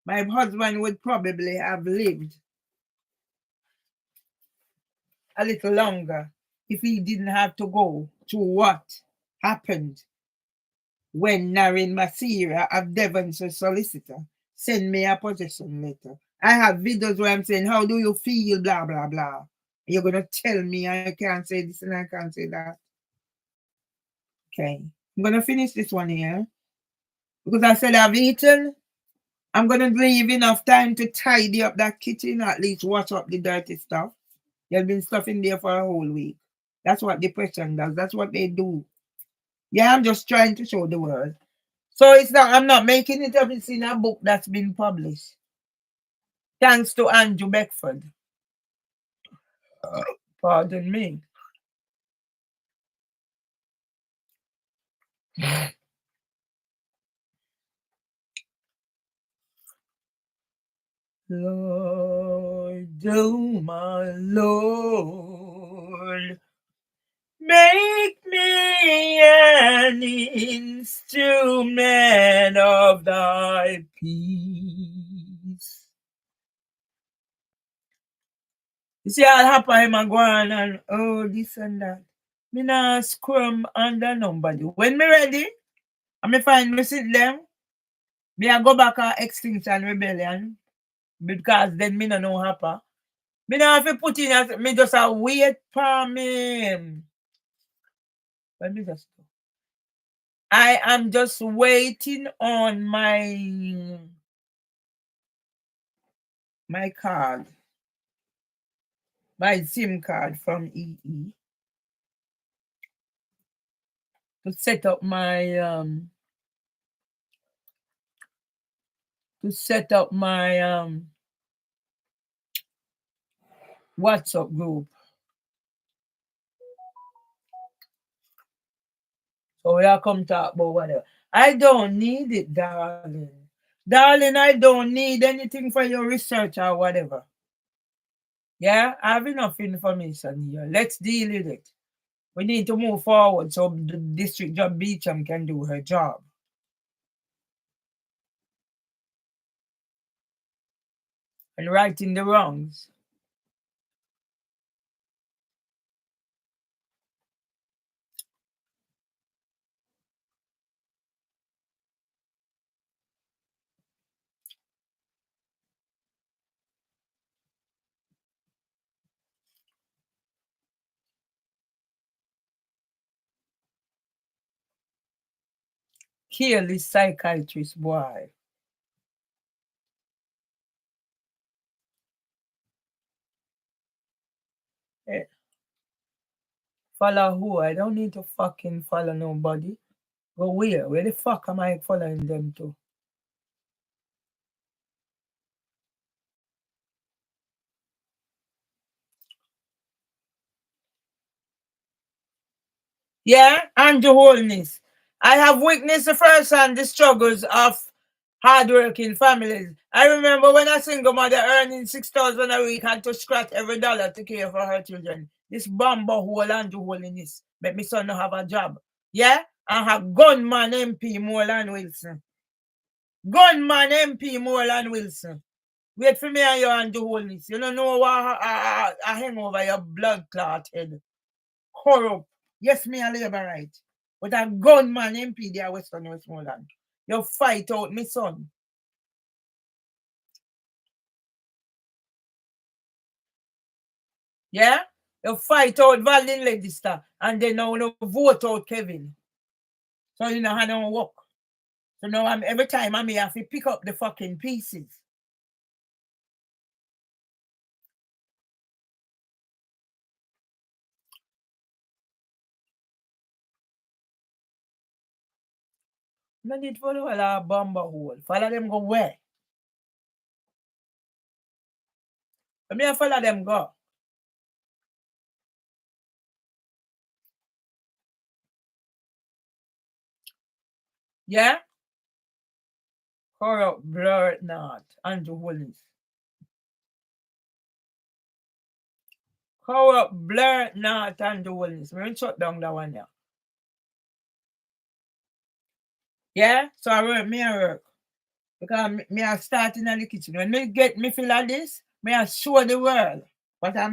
My husband would probably have lived a little longer if he didn't have to go through what happened when Narin Masira of Devon's solicitor sent me a possession letter. I have videos where I'm saying, how do you feel, blah, blah, blah. You're going to tell me I can't say this and I can't say that. Okay. I'm going to finish this one here. Because I said I've eaten. I'm going to leave enough time to tidy up that kitchen, at least wash up the dirty stuff. There's been stuff in there for a whole week. That's what depression does. That's what they do. Yeah, I'm just trying to show the world. So it's not, I'm not making it up. It's in a book that's been published. Thanks to Andrew Beckford. Pardon me. Lord do, my Lord. Make me an instrument of thy peace. You see, I'll happen him and go on and this and that. Me not scrum under nobody. When me ready, and me find me sit them, me I go back on Extinction Rebellion because then me no know happen. Me not have to put in as me just a wait for me. Let me just. I am just waiting on my card, my SIM card from EE to set up my WhatsApp group. So we are come talk about whatever. I don't need it, darling. Darling, I don't need anything for your research or whatever. Yeah, I have enough information here. Let's deal with it. We need to move forward so the District Judge Beecham can do her job. And righting the wrongs. Kill this psychiatrist boy. Hey. Follow who? I don't need to fucking follow nobody. Go where? Where the fuck am I following them to? Yeah, Andrew Holness. I have witnessed firsthand the struggles of hardworking families. I remember when a single mother earning $6,000 a week had to scratch every dollar to care for her children. This bumbo hole Andrew Holness make me son not have a job. Yeah? And have gunman MP Moreland Wilson. Gunman MP Moreland Wilson. Wait for me and you Andrew Holness. You don't know what I hang over your blood clot head. Corrupt. Yes, me a labor right. But a gunman MP there Western Westmoreland. You fight out me son. Yeah? You fight out Valdin Legister and then now you vote out Kevin. So you know how to work. So now every time I have to pick up the fucking pieces. No need to follow a bomber hole. Follow them go where? Let me follow them go. Yeah? Corrupt, blur it not. Andrew Holness. Corrupt, blur it not. Andrew Holness. We're going to shut down that one now. Yeah? So I work, me I work. Because me I start in the kitchen. When me feel like this, me I show the world what I'm